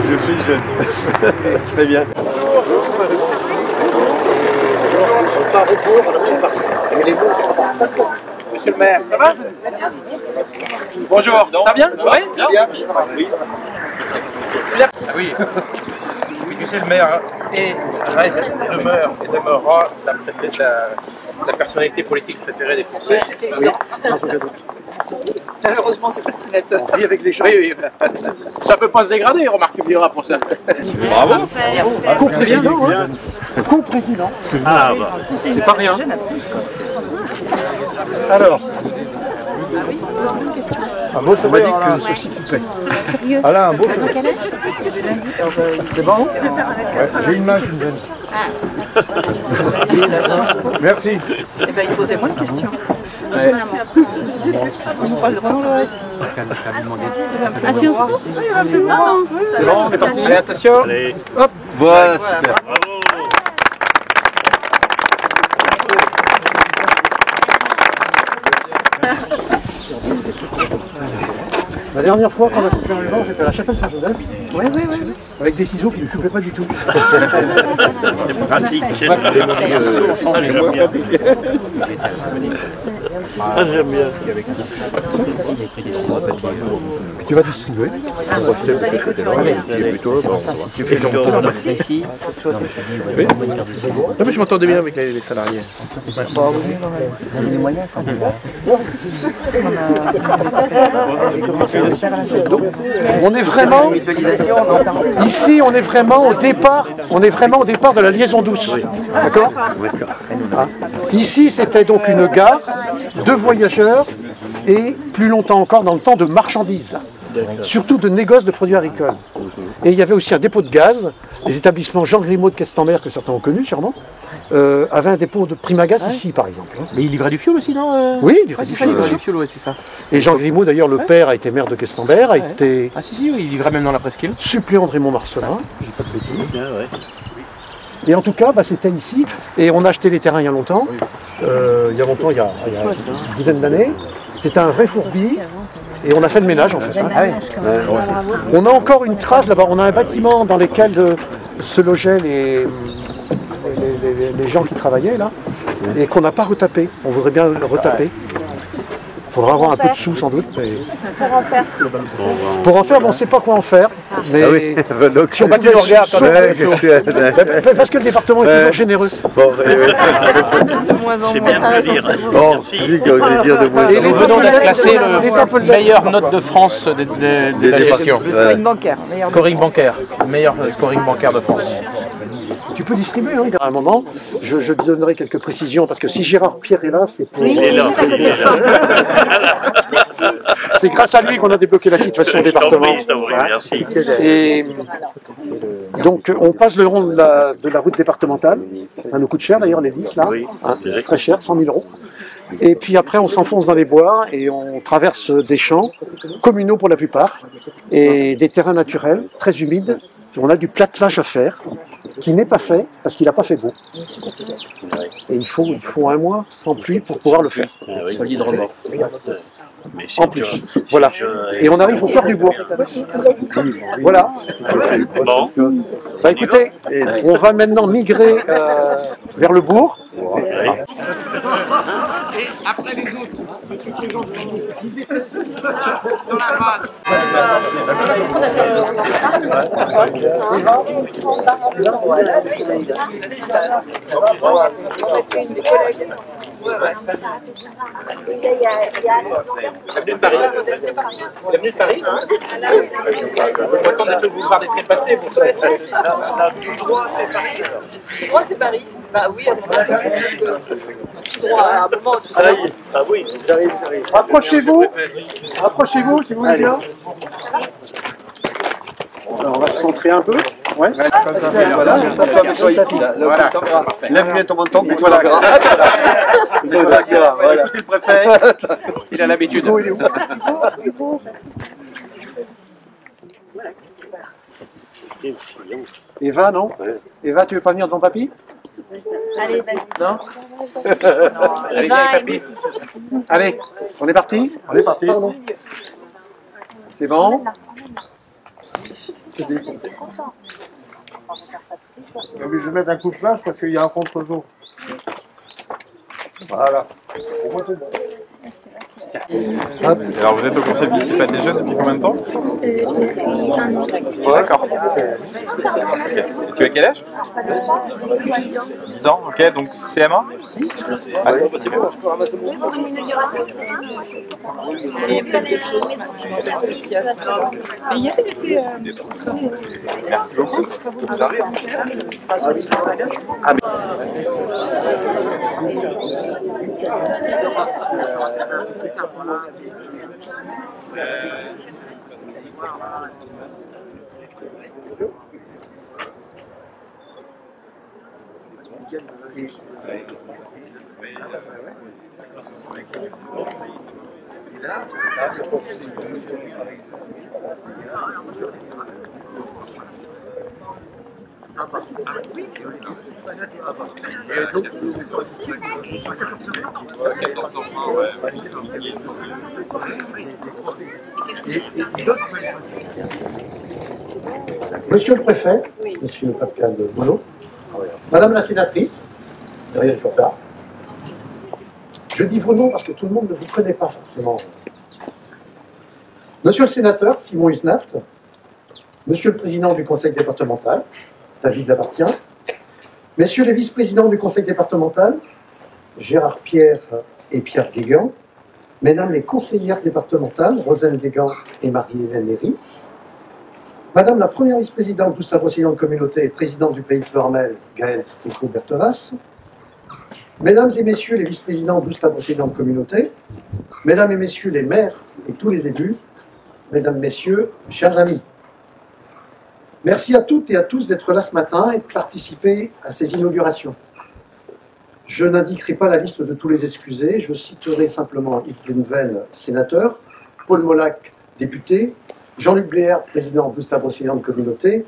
Je suis jeune. Très bien. On part au cours, on part. Et les mots Monsieur le maire, ça va? Bonjour, ça va bien? Oui, bien. Oui. Ah oui. Monsieur le maire reste, demeure et demeurera la personnalité politique préférée des Français. Oui. Heureusement, c'est pas le sénateur. On vit avec les gens. Oui, oui. Ça peut pas se dégrader, remarque, tu me diras pour ça. Bravo. Co-président, hein. Co-président. Ah bah, c'est pas rien. Alors, un beau on m'a dit que ceci coupait. Ah là, un beau c'est bon? J'ai une main, je vous donne. Merci. Eh bien, il posait moins de questions. On parle de Renaud Loès. Ah, si on se coupe? C'est bon, on est parti. Allez, attention. allez. Hop, Voilà, super. Bravo. la dernière fois qu'on a coupé un ruban, c'était à la chapelle Saint-Joseph. Oui. Avec des ciseaux qui ne coupaient pas du tout. C'est pratique. Ah, j'aime bien. Puis tu vas distribuer. Non, mais je m'entendais bien avec les salariés. On est vraiment ici, on est vraiment au départ. On est vraiment au départ de la liaison douce. D'accord. Ah. Ici, c'était donc une gare de voyageurs et plus longtemps encore dans le temps de marchandises, surtout de négoce de produits agricoles. Et il y avait aussi un dépôt de gaz. Les établissements Jean Grimaud de Questembert, que certains ont connu sûrement, avaient un dépôt de Primagaz ici, par exemple. Mais il livrait du fioul aussi, non? Oui, il livrait du fioul. Du fioul, ouais, c'est ça. Et Jean Grimaud, d'ailleurs, le père a été maire de Questembert, a été Ah si, oui, il livrait même dans la presqu'île. suppléant de Raymond Marcelin, j'ai pas de bêtises. Et en tout cas, c'était ici, et on a acheté les terrains il y a longtemps, il y a une dizaine d'années. C'était un vrai fourbi, et on a fait le ménage en fait. On a encore une trace là-bas, on a un bâtiment dans lequel se logeaient les gens qui travaillaient là, et qu'on n'a pas retapé. On voudrait bien le retaper. Il faudra avoir un peu de sous sans doute. Mais... Pour en faire, on ne sait pas quoi en faire. Mais si on bat le regard, parce que le département est toujours généreux. C'est bien de le dire. Merci. Et nous venons d'être classé le meilleure note de France de la gestion. Le scoring bancaire. Scoring bancaire. Meilleur scoring bancaire de France. Tu peux distribuer, hein, à un moment. Je te donnerai quelques précisions, parce que si Gérard Pierre est là, c'est pour... C'est grâce à lui qu'on a débloqué la situation au département. Merci. Et donc, on passe le rond de la route départementale. Ça nous coûte cher, d'ailleurs, les 10, là. Hein, très cher, 100 000 €. Et puis après, on s'enfonce dans les bois et on traverse des champs, communaux pour la plupart, et des terrains naturels, très humides. On a du platelage à faire, qui n'est pas fait, parce qu'il n'a pas fait beau. Et il faut un mois sans pluie pour pouvoir le faire. Solide remorque. En plus, voilà. Et on arrive au cœur du bois. Voilà. Bon. Bah écoutez, on va maintenant migrer vers le bourg. Et après les autres, dans la base. L'avenue de Paris. L'avenue de Paris, hein. On va attendre d'être le boulevard des Trépassés pour ça. Tout droit, c'est Paris. Tout droit, c'est Paris. Bah oui, à mon avis. Tout droit, à un moment, tout ça. Ah oui, j'arrive. Rapprochez-vous si vous voulez bien. Alors, on va se centrer un peu. Ouais. Voilà. Lève bien ton menton, puis toi Voilà. Voilà. Écoutez le préfet, il a l'habitude. Il est où? Eva, non? Eva, tu veux pas venir devant papy? Allez, vas-y. Non. Et ben, Allez, on est parti? On est parti. C'est bon? Je vais mettre un coup de flash parce qu'il y a un contre-jour. Voilà. Alors vous êtes au conseil municipal des jeunes depuis combien de temps? D'accord. Ok. Et tu as quel âge? 10 ans, ok, donc CM1? Allez, c'est bon. Merci beaucoup. Monsieur le préfet, monsieur Pascal Boulot, madame la sénatrice, Muriel Jourda, je dis vos noms parce que tout le monde ne vous connaît pas forcément. Monsieur le sénateur, Simon Usnat, monsieur le président du conseil départemental, David Lapartien, messieurs les vice-présidents du conseil départemental, Gérard Pierre et Pierre Guégan, mesdames les conseillères départementales, Rosane Guégan et Marie-Hélène Léry, madame la première vice-présidente d'Oustave-Roussillon de Communauté et présidente du Pays de Flormel, Gaëlle Stéco-Berteras, mesdames et messieurs les vice-présidents d'Oustave-Roussillon de Communauté, mesdames et messieurs les maires et tous les élus, mesdames, messieurs, chers amis. Merci à toutes et à tous d'être là ce matin et de participer à ces inaugurations. Je n'indiquerai pas la liste de tous les excusés, je citerai simplement Yves Grunvel, sénateur, Paul Molac, député, Jean-Luc Bléaert, président d'Oustave-Roussillon de Communauté,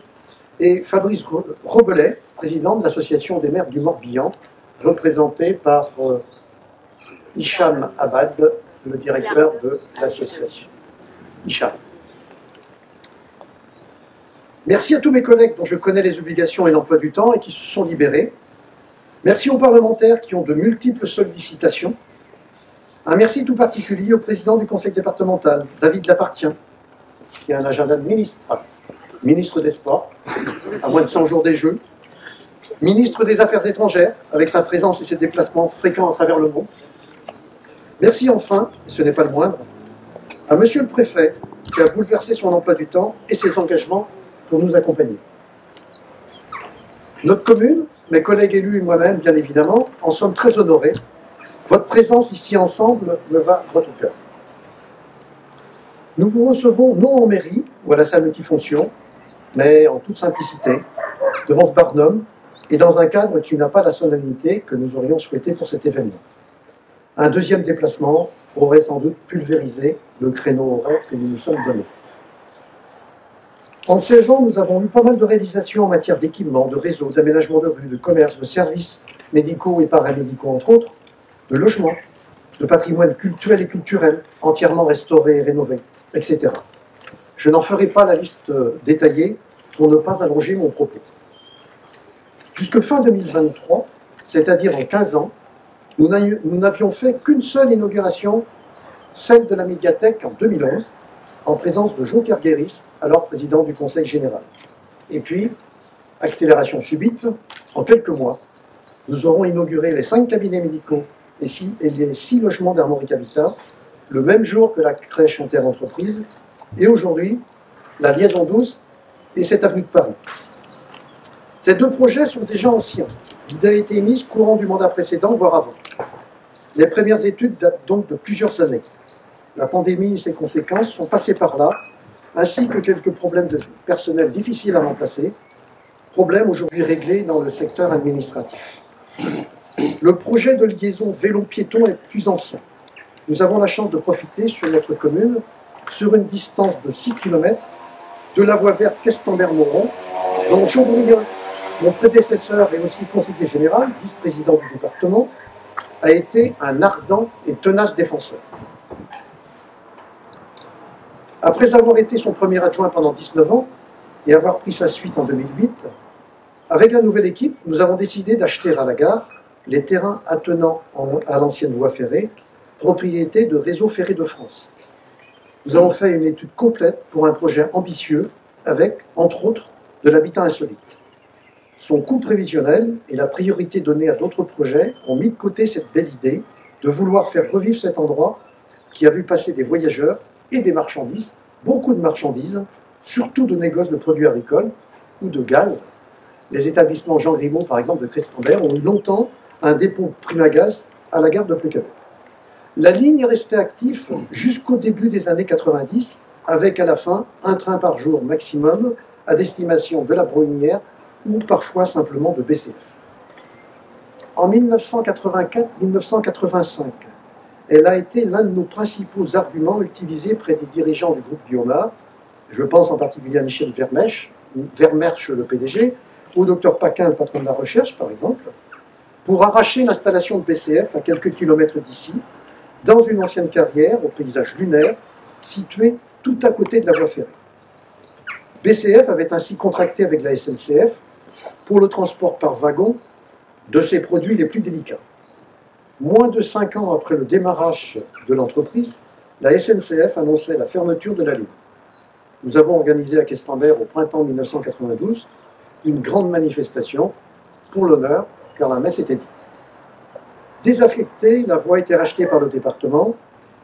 et Fabrice Robelet, président de l'association des maires du Morbihan, représenté par Hicham Abad, le directeur de l'association. Hicham. Merci à tous mes collègues dont je connais les obligations et l'emploi du temps et qui se sont libérés. Merci aux parlementaires qui ont de multiples sollicitations. Un merci tout particulier au président du conseil départemental, David Lapartien, qui a un agenda de ministre, ministre des Sports, à moins de 100 jours des Jeux, ministre des Affaires étrangères, avec sa présence et ses déplacements fréquents à travers le monde. Merci enfin, et ce n'est pas le moindre, à monsieur le préfet, qui a bouleversé son emploi du temps et ses engagements pour nous accompagner. Notre commune, mes collègues élus et moi-même, bien évidemment, en sommes très honorés. Votre présence ici ensemble me va droit au cœur. Nous vous recevons non en mairie ou à la salle multifonction, mais en toute simplicité, devant ce barnum et dans un cadre qui n'a pas la solennité que nous aurions souhaité pour cet événement. Un deuxième déplacement aurait sans doute pulvérisé le créneau horaire que nous nous sommes donné. En 16 ans, nous avons eu pas mal de réalisations en matière d'équipement, de réseau, d'aménagement de rues, de commerce, de services médicaux et paramédicaux, entre autres, de logement, de patrimoine culturel et culturel, entièrement restauré et rénové, etc. Je n'en ferai pas la liste détaillée pour ne pas allonger mon propos. Jusque fin 2023, c'est-à-dire en 15 ans, nous n'avions fait qu'une seule inauguration, celle de la médiathèque en 2011, en présence de Jonker Guéris, alors président du Conseil général. Et puis, accélération subite, en quelques mois, nous aurons inauguré les 5 cabinets médicaux et les 6 logements d'Armorique Habitat, le même jour que la crèche interentreprise, et aujourd'hui, la liaison douce et cette avenue de Paris. Ces 2 projets sont déjà anciens. L'idée a été émise courant du mandat précédent, voire avant. Les premières études datent donc de plusieurs années. La pandémie et ses conséquences sont passées par là, ainsi que quelques problèmes de personnel difficiles à remplacer, problèmes aujourd'hui réglés dans le secteur administratif. Le projet de liaison vélo-piéton est plus ancien. Nous avons la chance de profiter sur notre commune, sur une distance de 6 km, de la voie verte Questembert-Moron, dont Chaubriol Mon prédécesseur et aussi conseiller général, vice-président du département, a été un ardent et tenace défenseur. Après avoir été son premier adjoint pendant 19 ans et avoir pris sa suite en 2008, avec la nouvelle équipe, nous avons décidé d'acheter à la gare les terrains attenant à l'ancienne voie ferrée, propriété de Réseau Ferré de France. Nous avons fait une étude complète pour un projet ambitieux avec, entre autres, de l'habitat insolite. Son coût prévisionnel et la priorité donnée à d'autres projets ont mis de côté cette belle idée de vouloir faire revivre cet endroit qui a vu passer des voyageurs et des marchandises, beaucoup de marchandises, surtout de négoces de produits agricoles ou de gaz. Les établissements Jean Grimaud, par exemple, de Crestambert, ont eu longtemps un dépôt Primagaz à la gare de Plécavet. La ligne est restée active jusqu'au début des années 90, avec à la fin un train par jour maximum à destination de la Bruynière ou parfois simplement de BCF. En 1984-1985, elle a été l'un de nos principaux arguments utilisés près des dirigeants du groupe Guillaumard. Je pense en particulier à Michel Vermersch, le PDG, au docteur Paquin, le patron de la recherche, par exemple, pour arracher l'installation de BCF à quelques kilomètres d'ici, dans une ancienne carrière au paysage lunaire, située tout à côté de la voie ferrée. BCF avait ainsi contracté avec la SNCF pour le transport par wagon de ses produits les plus délicats. Moins de 5 ans après le démarrage de l'entreprise, la SNCF annonçait la fermeture de la ligne. Nous avons organisé à Questembert au printemps 1992 une grande manifestation pour l'honneur, car la messe était dite. Désaffectée, la voie a été rachetée par le département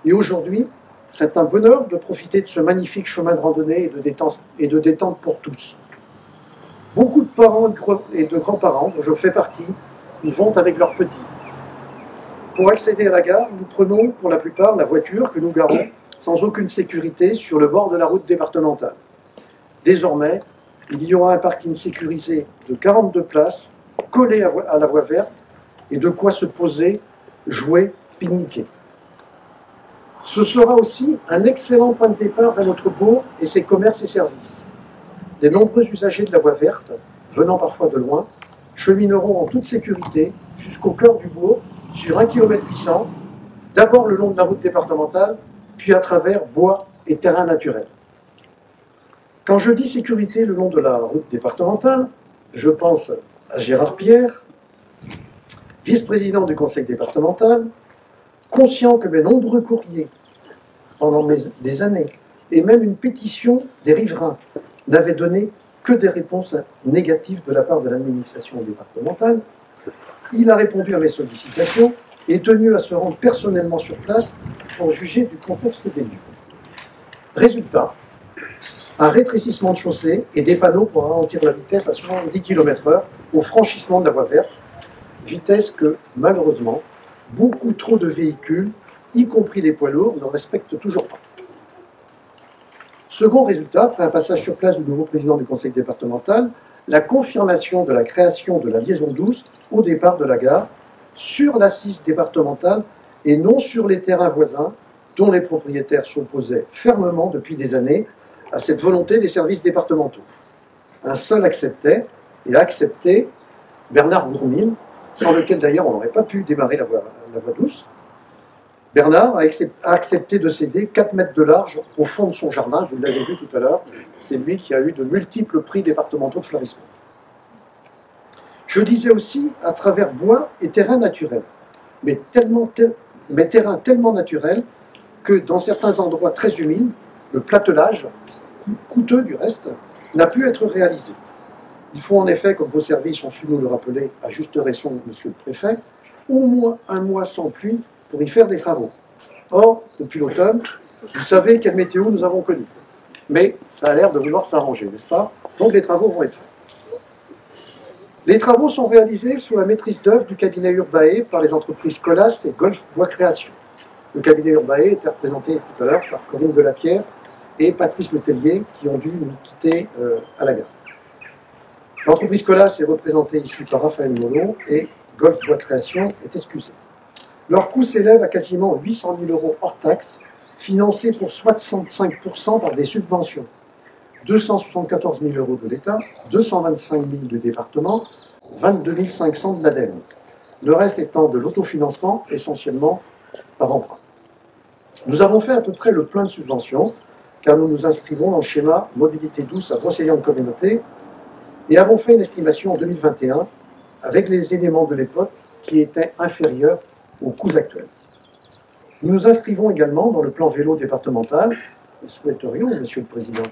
et aujourd'hui, c'est un bonheur de profiter de ce magnifique chemin de randonnée et de détente pour tous. Beaucoup de parents et de grands-parents, dont je fais partie, y vont avec leurs petits. Pour accéder à la gare, nous prenons pour la plupart la voiture que nous garons sans aucune sécurité sur le bord de la route départementale. Désormais, il y aura un parking sécurisé de 42 places, collé à la voie verte, et de quoi se poser, jouer, pique-niquer. Ce sera aussi un excellent point de départ vers notre bourg et ses commerces et services. Les nombreux usagers de la voie verte, venant parfois de loin, chemineront en toute sécurité jusqu'au cœur du bourg, sur 1,8 km, d'abord le long de la route départementale, puis à travers bois et terrains naturels. Quand je dis sécurité le long de la route départementale, je pense à Gérard Pierre, vice-président du conseil départemental, conscient que mes nombreux courriers, pendant des années, et même une pétition des riverains, n'avaient donné que des réponses négatives de la part de l'administration départementale, il a répondu à mes sollicitations et est tenu à se rendre personnellement sur place pour juger du contexte des lieux. Résultat, un rétrécissement de chaussée et des panneaux pour ralentir la vitesse à 70 km/h au franchissement de la voie verte, vitesse que, malheureusement, beaucoup trop de véhicules, y compris les poids lourds, ne respectent toujours pas. Second résultat, après un passage sur place du nouveau président du conseil départemental, la confirmation de la création de la liaison douce au départ de la gare sur l'assise départementale et non sur les terrains voisins dont les propriétaires s'opposaient fermement depuis des années à cette volonté des services départementaux. Un seul acceptait, et a accepté, Bernard Bourmine, sans lequel d'ailleurs on n'aurait pas pu démarrer la voie douce. Bernard a accepté de céder 4 mètres de large au fond de son jardin, vous l'avez vu tout à l'heure, c'est lui qui a eu de multiples prix départementaux de fleurissement. Je disais aussi à travers bois et terrains naturels, mais terrains tellement naturels que dans certains endroits très humides, le platelage, coûteux du reste, n'a pu être réalisé. Il faut en effet, comme vos services ont su nous le rappeler à juste raison, monsieur le préfet, au moins un mois sans pluie pour y faire des travaux. Or, depuis l'automne, vous savez quelle météo nous avons connue. Mais ça a l'air de vouloir s'arranger, n'est-ce pas? Donc les travaux vont être faits. Les travaux sont réalisés sous la maîtrise d'œuvre du cabinet Urbae par les entreprises Colas et Golf Bois Création. Le cabinet Urbae était représenté tout à l'heure par Corinne Delapierre et Patrice Letellier qui ont dû nous quitter à la gare. L'entreprise Colas est représentée ici par Raphaël Molon et Golf Bois Création est excusé. Leur coût s'élève à quasiment 800 000 € hors taxes, financés pour 65% par des subventions, 274 000 € de l'État, 225 000 du département, 22 500 de l'ADEME. Le reste étant de l'autofinancement, essentiellement par emprunt. Nous avons fait à peu près le plein de subventions, car nous nous inscrivons dans le schéma Mobilité douce à Brocéliande Communauté et avons fait une estimation en 2021 avec les éléments de l'époque qui étaient inférieurs aux coûts actuels. Nous nous inscrivons également dans le plan vélo départemental et souhaiterions, Monsieur le Président,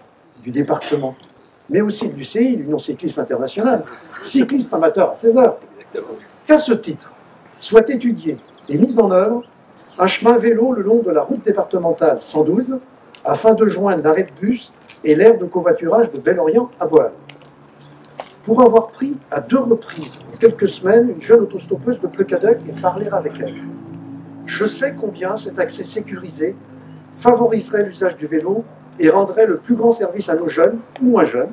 du département, mais aussi du CI, l'Union cycliste internationale, cycliste amateur à 16 heures, qu'à ce titre, soit étudié et mis en œuvre un chemin vélo le long de la route départementale 112 afin de joindre l'arrêt de bus et l'aire de covoiturage de Bel-Orient à Boal. Pour avoir pris à 2 reprises, en quelques semaines, une jeune autostoppeuse de Plecaduc et parler avec elle. Je sais combien cet accès sécurisé favoriserait l'usage du vélo et rendrait le plus grand service à nos jeunes ou moins jeunes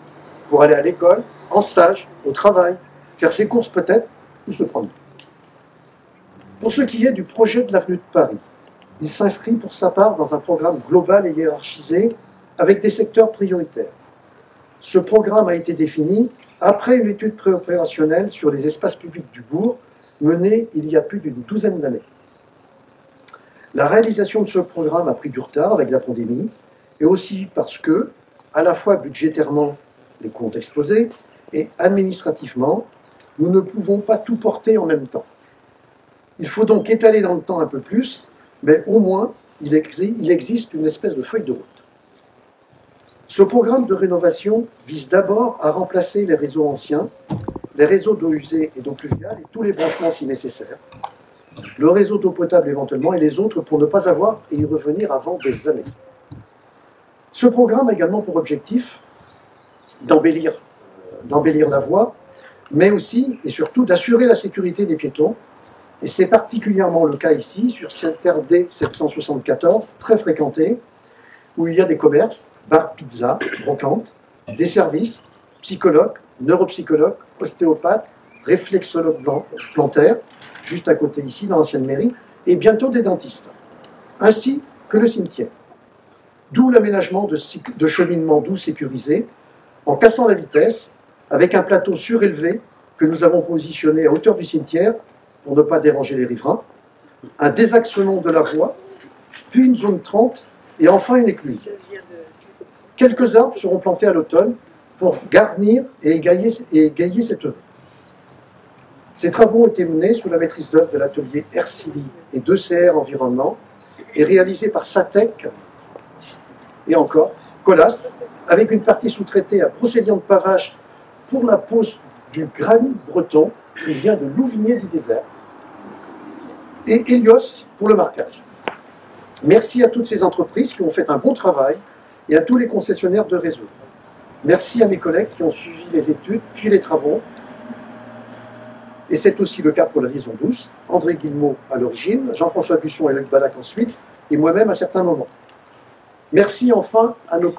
pour aller à l'école, en stage, au travail, faire ses courses peut-être ou se promener. Pour ce qui est du projet de l'avenue de Paris, il s'inscrit pour sa part dans un programme global et hiérarchisé avec des secteurs prioritaires. Ce programme a été défini après une étude préopérationnelle sur les espaces publics du bourg menée il y a plus d'une douzaine d'années. La réalisation de ce programme a pris du retard avec la pandémie et aussi parce que, à la fois budgétairement, les coûts ont explosé et administrativement, nous ne pouvons pas tout porter en même temps. Il faut donc étaler dans le temps un peu plus, mais au moins, il existe une espèce de feuille de route. Ce programme de rénovation vise d'abord à remplacer les réseaux anciens, les réseaux d'eau usée et d'eau pluviale et tous les branchements si nécessaire, le réseau d'eau potable éventuellement et les autres pour ne pas avoir et y revenir avant des années. Ce programme a également pour objectif d'embellir la voie, mais aussi et surtout d'assurer la sécurité des piétons. Et c'est particulièrement le cas ici, sur cette RD 774, très fréquentée, où il y a des commerces, bars, pizzas, brocantes, des services, psychologues, neuropsychologues, ostéopathes, réflexologues plantaires, juste à côté ici, dans l'ancienne mairie, et bientôt des dentistes, ainsi que le cimetière. D'où l'aménagement de cheminement doux sécurisé, en cassant la vitesse, avec un plateau surélevé que nous avons positionné à hauteur du cimetière, pour ne pas déranger les riverains, un désaxement de la voie, puis une zone 30, et enfin une écluse. Quelques arbres seront plantés à l'automne pour garnir et égayer cette œuvre. Ces travaux ont été menés sous la maîtrise d'œuvre de l'atelier Ercili et 2CR Environnement et réalisés par Satec et encore Colas, avec une partie sous-traitée à Brocéliande Pavache pour la pose du granit breton qui vient de Louvigné du désert, et Helios pour le marquage. Merci à toutes ces entreprises qui ont fait un bon travail et à tous les concessionnaires de réseau. Merci à mes collègues qui ont suivi les études puis les travaux. Et c'est aussi le cas pour la liaison douce. André Guillemot à l'origine, Jean-François Busson et Luc Balac ensuite, et moi-même à certains moments. Merci enfin à nos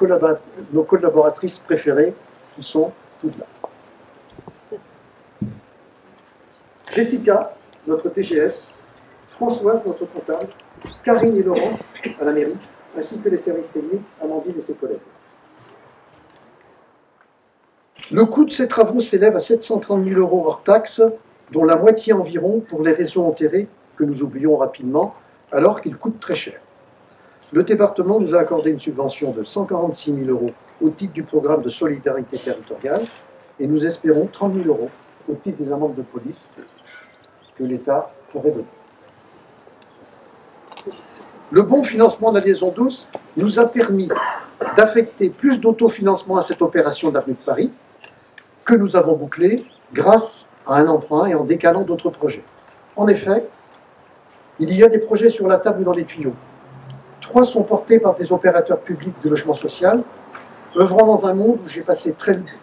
collaboratrices préférées qui sont toutes là. Jessica, notre TGS, Françoise, notre comptable, Karine et Laurence à la mairie, ainsi que les services techniques, Amandine et ses collègues. Le coût de ces travaux s'élève à 730 000 € hors taxes, dont la moitié environ pour les réseaux enterrés que nous oublions rapidement, alors qu'ils coûtent très cher. Le département nous a accordé une subvention de 146 000 € au titre du programme de solidarité territoriale et nous espérons 30 000 € au titre des amendes de police que l'État aurait donné. Le bon financement de la liaison douce nous a permis d'affecter plus d'autofinancement à cette opération de l'avenue de Paris que nous avons bouclé grâce à un emprunt et en décalant d'autres projets. En effet, il y a des projets sur la table ou dans les tuyaux. 3 sont portés par des opérateurs publics de logement social, œuvrant dans un monde où j'ai passé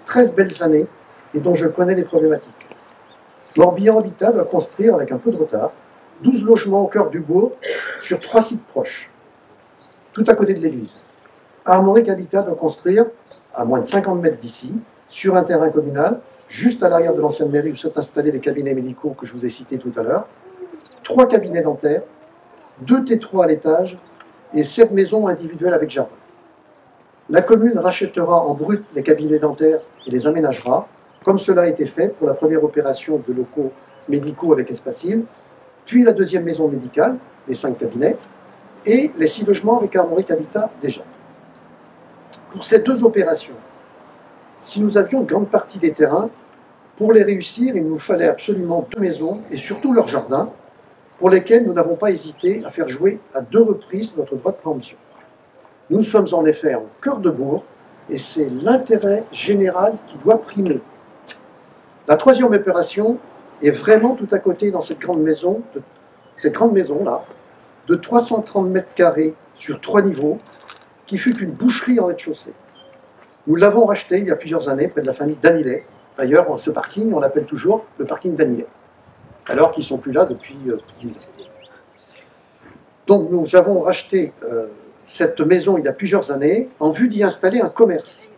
13 belles années et dont je connais les problématiques. Morbihan Habitat va construire, avec un peu de retard, 12 logements au cœur du bourg sur 3 sites proches, tout à côté de l'église. Armorique Habitat va construire, à moins de 50 mètres d'ici, sur un terrain communal, juste à l'arrière de l'ancienne mairie où sont installés les cabinets médicaux que je vous ai cités tout à l'heure, 3 cabinets dentaires, 2 T3 à l'étage et 7 maisons individuelles avec jardin. La commune rachètera en brut les cabinets dentaires et les aménagera, comme cela a été fait pour la première opération de locaux médicaux avec Espacil, puis la deuxième maison médicale, les 5 cabinets, et les 6 logements avec Armorique Habitat déjà. Pour ces 2 opérations, si nous avions une grande partie des terrains, pour les réussir, il nous fallait absolument 2 maisons et surtout leur jardin, pour lesquels nous n'avons pas hésité à faire jouer à 2 reprises notre droit de préemption. Nous sommes en effet en cœur de bourg et c'est l'intérêt général qui doit primer. La 3e opération est vraiment tout à côté dans cette grande maison, là, de 330 mètres carrés sur 3 niveaux, qui fut une boucherie en rez-de-chaussée. Nous l'avons racheté il y a plusieurs années près de la famille Danillet. D'ailleurs, ce parking, on l'appelle toujours le parking Danillet, alors qu'ils ne sont plus là depuis 10 ans. Donc nous avons racheté cette maison il y a plusieurs années en vue d'y installer un commerce.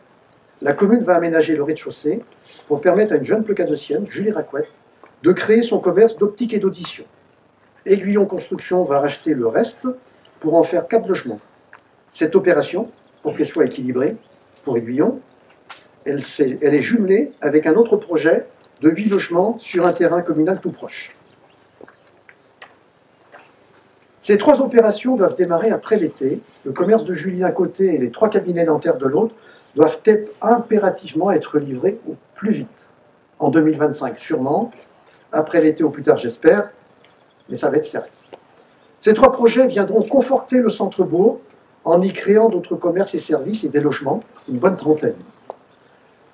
La commune va aménager le rez-de-chaussée pour permettre à une jeune plecadocienne, Julie Racouette, de créer son commerce d'optique et d'audition. Aiguillon Construction va racheter le reste pour en faire 4 logements. Cette opération, pour qu'elle soit équilibrée pour Aiguillon, elle est jumelée avec un autre projet de 8 logements sur un terrain communal tout proche. Ces 3 opérations doivent démarrer après l'été. Le commerce de Julie d'un côté et les 3 cabinets dentaires de l'autre doivent impérativement être livrés au plus vite. En 2025 sûrement, après l'été au plus tard j'espère, mais ça va être sérieux. Ces 3 projets viendront conforter le centre-bourg en y créant d'autres commerces et services et des logements, une bonne trentaine.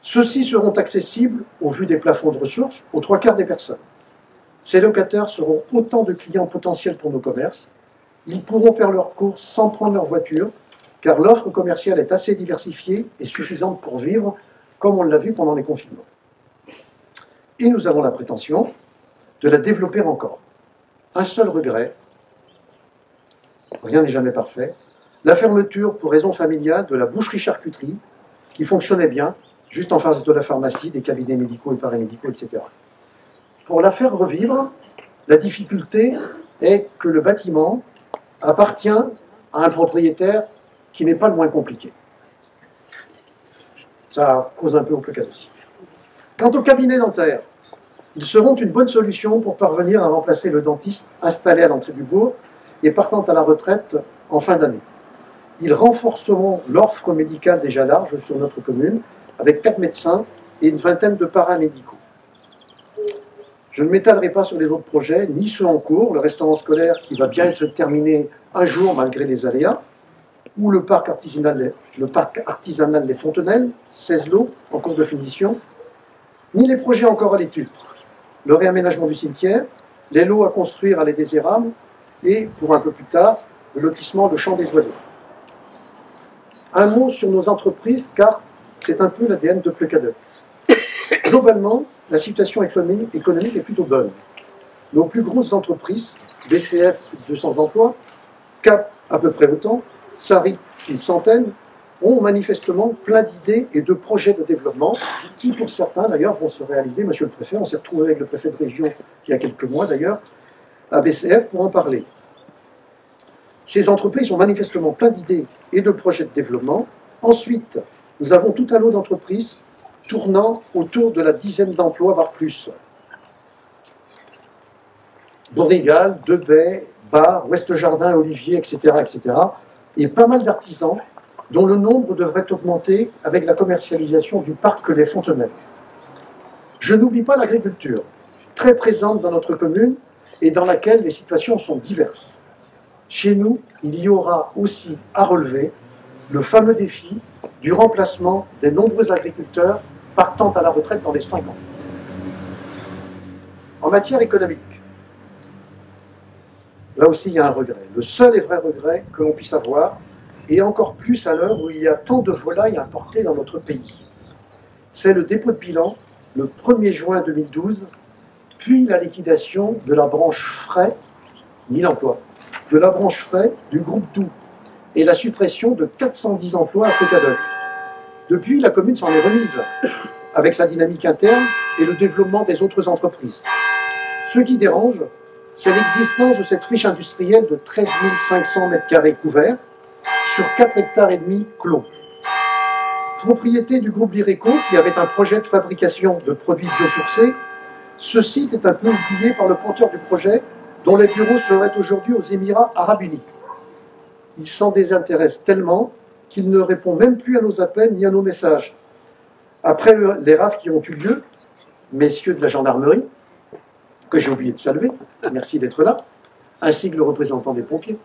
Ceux-ci seront accessibles, au vu des plafonds de ressources, aux 3/4 des personnes. Ces locataires seront autant de clients potentiels pour nos commerces. Ils pourront faire leurs courses sans prendre leur voiture, car l'offre commerciale est assez diversifiée et suffisante pour vivre, comme on l'a vu pendant les confinements. Et nous avons la prétention de la développer encore. Un seul regret, rien n'est jamais parfait, la fermeture pour raison familiale de la boucherie-charcuterie, qui fonctionnait bien, juste en face de la pharmacie, des cabinets médicaux et paramédicaux, etc. Pour la faire revivre, la difficulté est que le bâtiment appartient à un propriétaire qui n'est pas le moins compliqué. Ça cause un peu au placard aussi. Quant aux cabinets dentaires, ils seront une bonne solution pour parvenir à remplacer le dentiste installé à l'entrée du bourg et partant à la retraite en fin d'année. Ils renforceront l'offre médicale déjà large sur notre commune, avec 4 médecins et une vingtaine de paramédicaux. Je ne m'étalerai pas sur les autres projets, ni ceux en cours, le restaurant scolaire qui va bien être terminé un jour malgré les aléas, ou le parc artisanal des Fontenelles, 16 lots en cours de finition, ni les projets encore à l'étude, le réaménagement du cimetière, les lots à construire à l'Aie des Érables, et, pour un peu plus tard, le lotissement de Champ des Oiseaux. Un mot sur nos entreprises, car c'est un peu l'ADN de Plecadeuil. Globalement, la situation économique est plutôt bonne. Nos plus grosses entreprises, BCF, plus de 200 emplois, CAP, à peu près autant, SARI, une centaine, ont manifestement plein d'idées et de projets de développement qui, pour certains d'ailleurs, vont se réaliser. Monsieur le préfet, on s'est retrouvé avec le préfet de région il y a quelques mois d'ailleurs, à BCF pour en parler. Ces entreprises ont manifestement plein d'idées et de projets de développement. Ensuite, nous avons tout un lot d'entreprises tournant autour de la dizaine d'emplois, voire plus. Borrigal, Debay, Bar, Ouest Jardin, Olivier, etc., etc. Et pas mal d'artisans dont le nombre devrait augmenter avec la commercialisation du parc Les Fontenelles. Je n'oublie pas l'agriculture, très présente dans notre commune et dans laquelle les situations sont diverses. Chez nous, il y aura aussi à relever le fameux défi du remplacement des nombreux agriculteurs partant à la retraite dans les 5 ans. En matière économique, là aussi il y a un regret. Le seul et vrai regret que l'on puisse avoir, et encore plus à l'heure où il y a tant de volailles importées dans notre pays. C'est le dépôt de bilan, le 1er juin 2012, puis la liquidation de la branche frais, 1000 emplois, de la branche frais du groupe Doux, et la suppression de 410 emplois à Plecadeuil. Depuis, la commune s'en est remise, avec sa dynamique interne et le développement des autres entreprises. Ce qui dérange, c'est l'existence de cette friche industrielle de 13 500 m² couverts, sur 4,5 hectares clos. Propriété du groupe Lireco, qui avait un projet de fabrication de produits biosourcés, ce site est un peu oublié par le porteur du projet, dont les bureaux seraient aujourd'hui aux Émirats Arabes Unis. Il s'en désintéresse tellement qu'il ne répond même plus à nos appels ni à nos messages. Après les rafles qui ont eu lieu, messieurs de la gendarmerie, que j'ai oublié de saluer, merci d'être là, ainsi que le représentant des pompiers,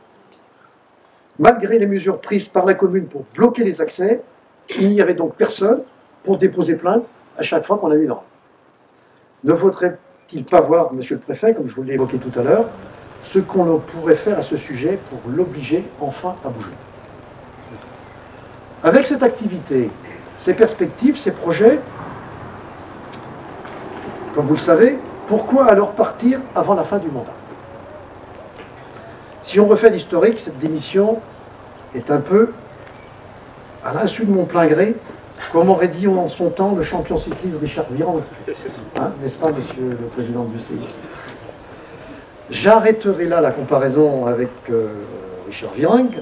malgré les mesures prises par la commune pour bloquer les accès, il n'y avait donc personne pour déposer plainte à chaque fois qu'on a eu une rafle. Ne faudrait-il pas voir, monsieur le préfet, comme je vous l'ai évoqué tout à l'heure, ce qu'on pourrait faire à ce sujet pour l'obliger enfin à bouger? Avec cette activité, ces perspectives, ces projets, comme vous le savez, pourquoi alors partir avant la fin du mandat? Si on refait l'historique, cette démission est un peu à l'insu de mon plein gré, comme aurait dit en son temps le champion cycliste Richard Virenque. Hein, n'est-ce pas, monsieur le président du CI? J'arrêterai là la comparaison avec Richard Virenque,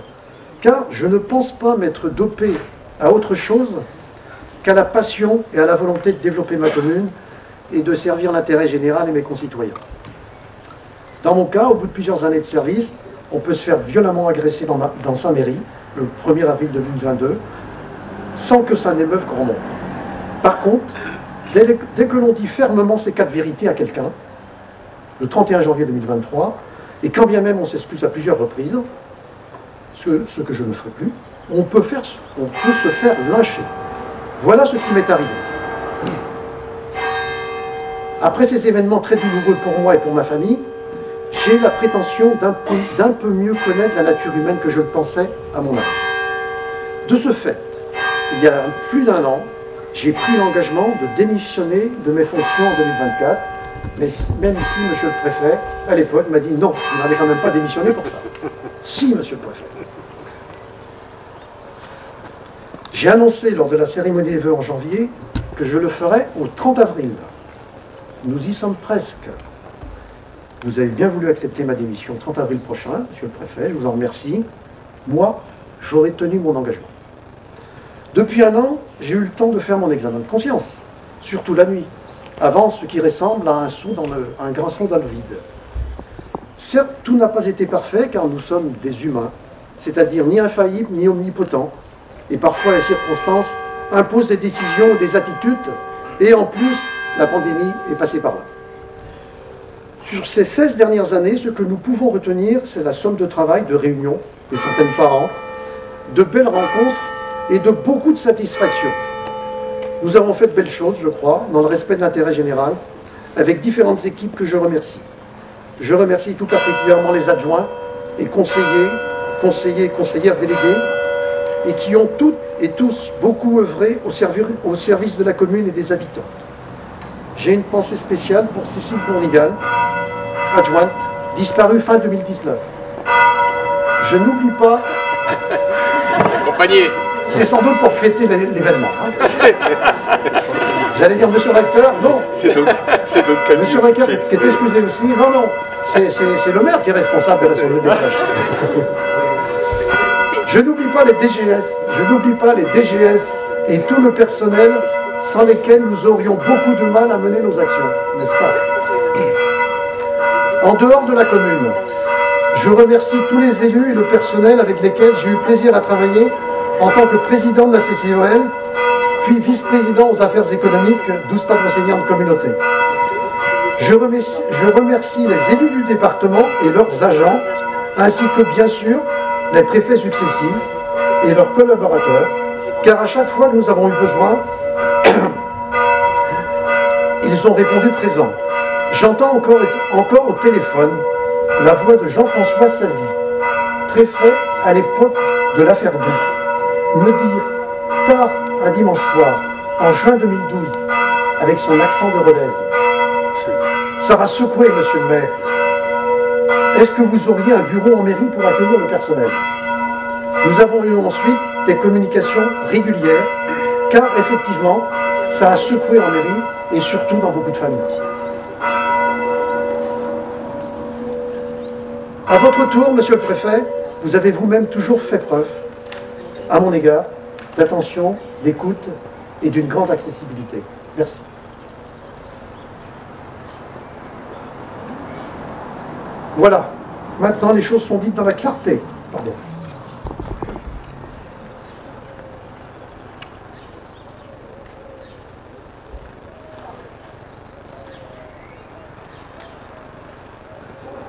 car je ne pense pas m'être dopé à autre chose qu'à la passion et à la volonté de développer ma commune et de servir l'intérêt général et mes concitoyens. Dans mon cas, au bout de plusieurs années de service, on peut se faire violemment agresser dans sa mairie, le 1er avril 2022, sans que ça n'émeuve grand monde. Par contre, dès que l'on dit fermement ces quatre vérités à quelqu'un, le 31 janvier 2023, et quand bien même on s'excuse à plusieurs reprises, ce que je ne ferai plus, on peut se faire lyncher. Voilà ce qui m'est arrivé. Après ces événements très douloureux pour moi et pour ma famille, j'ai la prétention d'un peu mieux connaître la nature humaine que je le pensais à mon âge. De ce fait, il y a plus d'un an, j'ai pris l'engagement de démissionner de mes fonctions en 2024, mais même si monsieur le préfet, à l'époque, m'a dit non, vous n'allez quand même pas démissionner pour ça. Si, monsieur le préfet. J'ai annoncé lors de la cérémonie des vœux en janvier que je le ferai au 30 avril. Nous y sommes presque. Vous avez bien voulu accepter ma démission le 30 avril prochain, monsieur le préfet, je vous en remercie. Moi, j'aurai tenu mon engagement. Depuis un an, j'ai eu le temps de faire mon examen de conscience, surtout la nuit, avant ce qui ressemble à un grand saut dans le vide. Certes, tout n'a pas été parfait, car nous sommes des humains, c'est-à-dire ni infaillibles, ni omnipotents, et parfois les circonstances imposent des décisions ou des attitudes, et en plus, la pandémie est passée par là. Sur ces 16 dernières années, ce que nous pouvons retenir, c'est la somme de travail, de réunions, des centaines par an, de belles rencontres et de beaucoup de satisfaction. Nous avons fait de belles choses, je crois, dans le respect de l'intérêt général, avec différentes équipes que je remercie. Je remercie tout particulièrement les adjoints et conseillers et conseillères délégués, et qui ont toutes et tous beaucoup œuvré au service de la commune et des habitants. J'ai une pensée spéciale pour Cécile Bournigal, adjointe, disparue fin 2019. Je n'oublie pas... Compagnie. C'est sans doute pour fêter l'événement. J'allais dire monsieur le recteur, non. C'est donc monsieur le recteur qui est excusé aussi. Non, c'est le maire qui est responsable de la soirée des plages. Je n'oublie pas les DGS, et tout le personnel sans lesquels nous aurions beaucoup de mal à mener nos actions, n'est-ce pas? En dehors de la commune, je remercie tous les élus et le personnel avec lesquels j'ai eu plaisir à travailler en tant que président de la CCOL, puis vice-président aux affaires économiques d'Oustave enseignante communauté. Je remercie les élus du département et leurs agents, ainsi que bien sûr les préfets successifs et leurs collaborateurs, car à chaque fois que nous avons eu besoin, ils ont répondu présents. J'entends encore au téléphone la voix de Jean-François Savy, préfet à l'époque de l'affaire Doux, me dire, tard un dimanche soir, en juin 2012, avec son accent de Rodez, ça va secouer, monsieur le maire. Est-ce que vous auriez un bureau en mairie pour accueillir le personnel? Nous avons eu ensuite des communications régulières, car effectivement, ça a secoué en mairie et surtout dans beaucoup de familles. À votre tour, monsieur le préfet, vous avez vous-même toujours fait preuve, à mon égard, d'attention d'écoute et d'une grande accessibilité. Merci. Voilà, maintenant les choses sont dites dans la clarté. Pardon.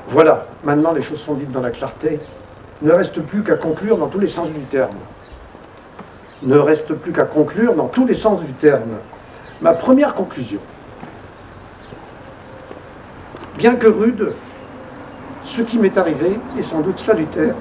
Voilà, maintenant les choses sont dites dans la clarté. Ne reste plus qu'à conclure dans tous les sens du terme. Ne reste plus qu'à conclure dans tous les sens du terme. Ma première conclusion. Bien que rude, ce qui m'est arrivé est sans doute salutaire.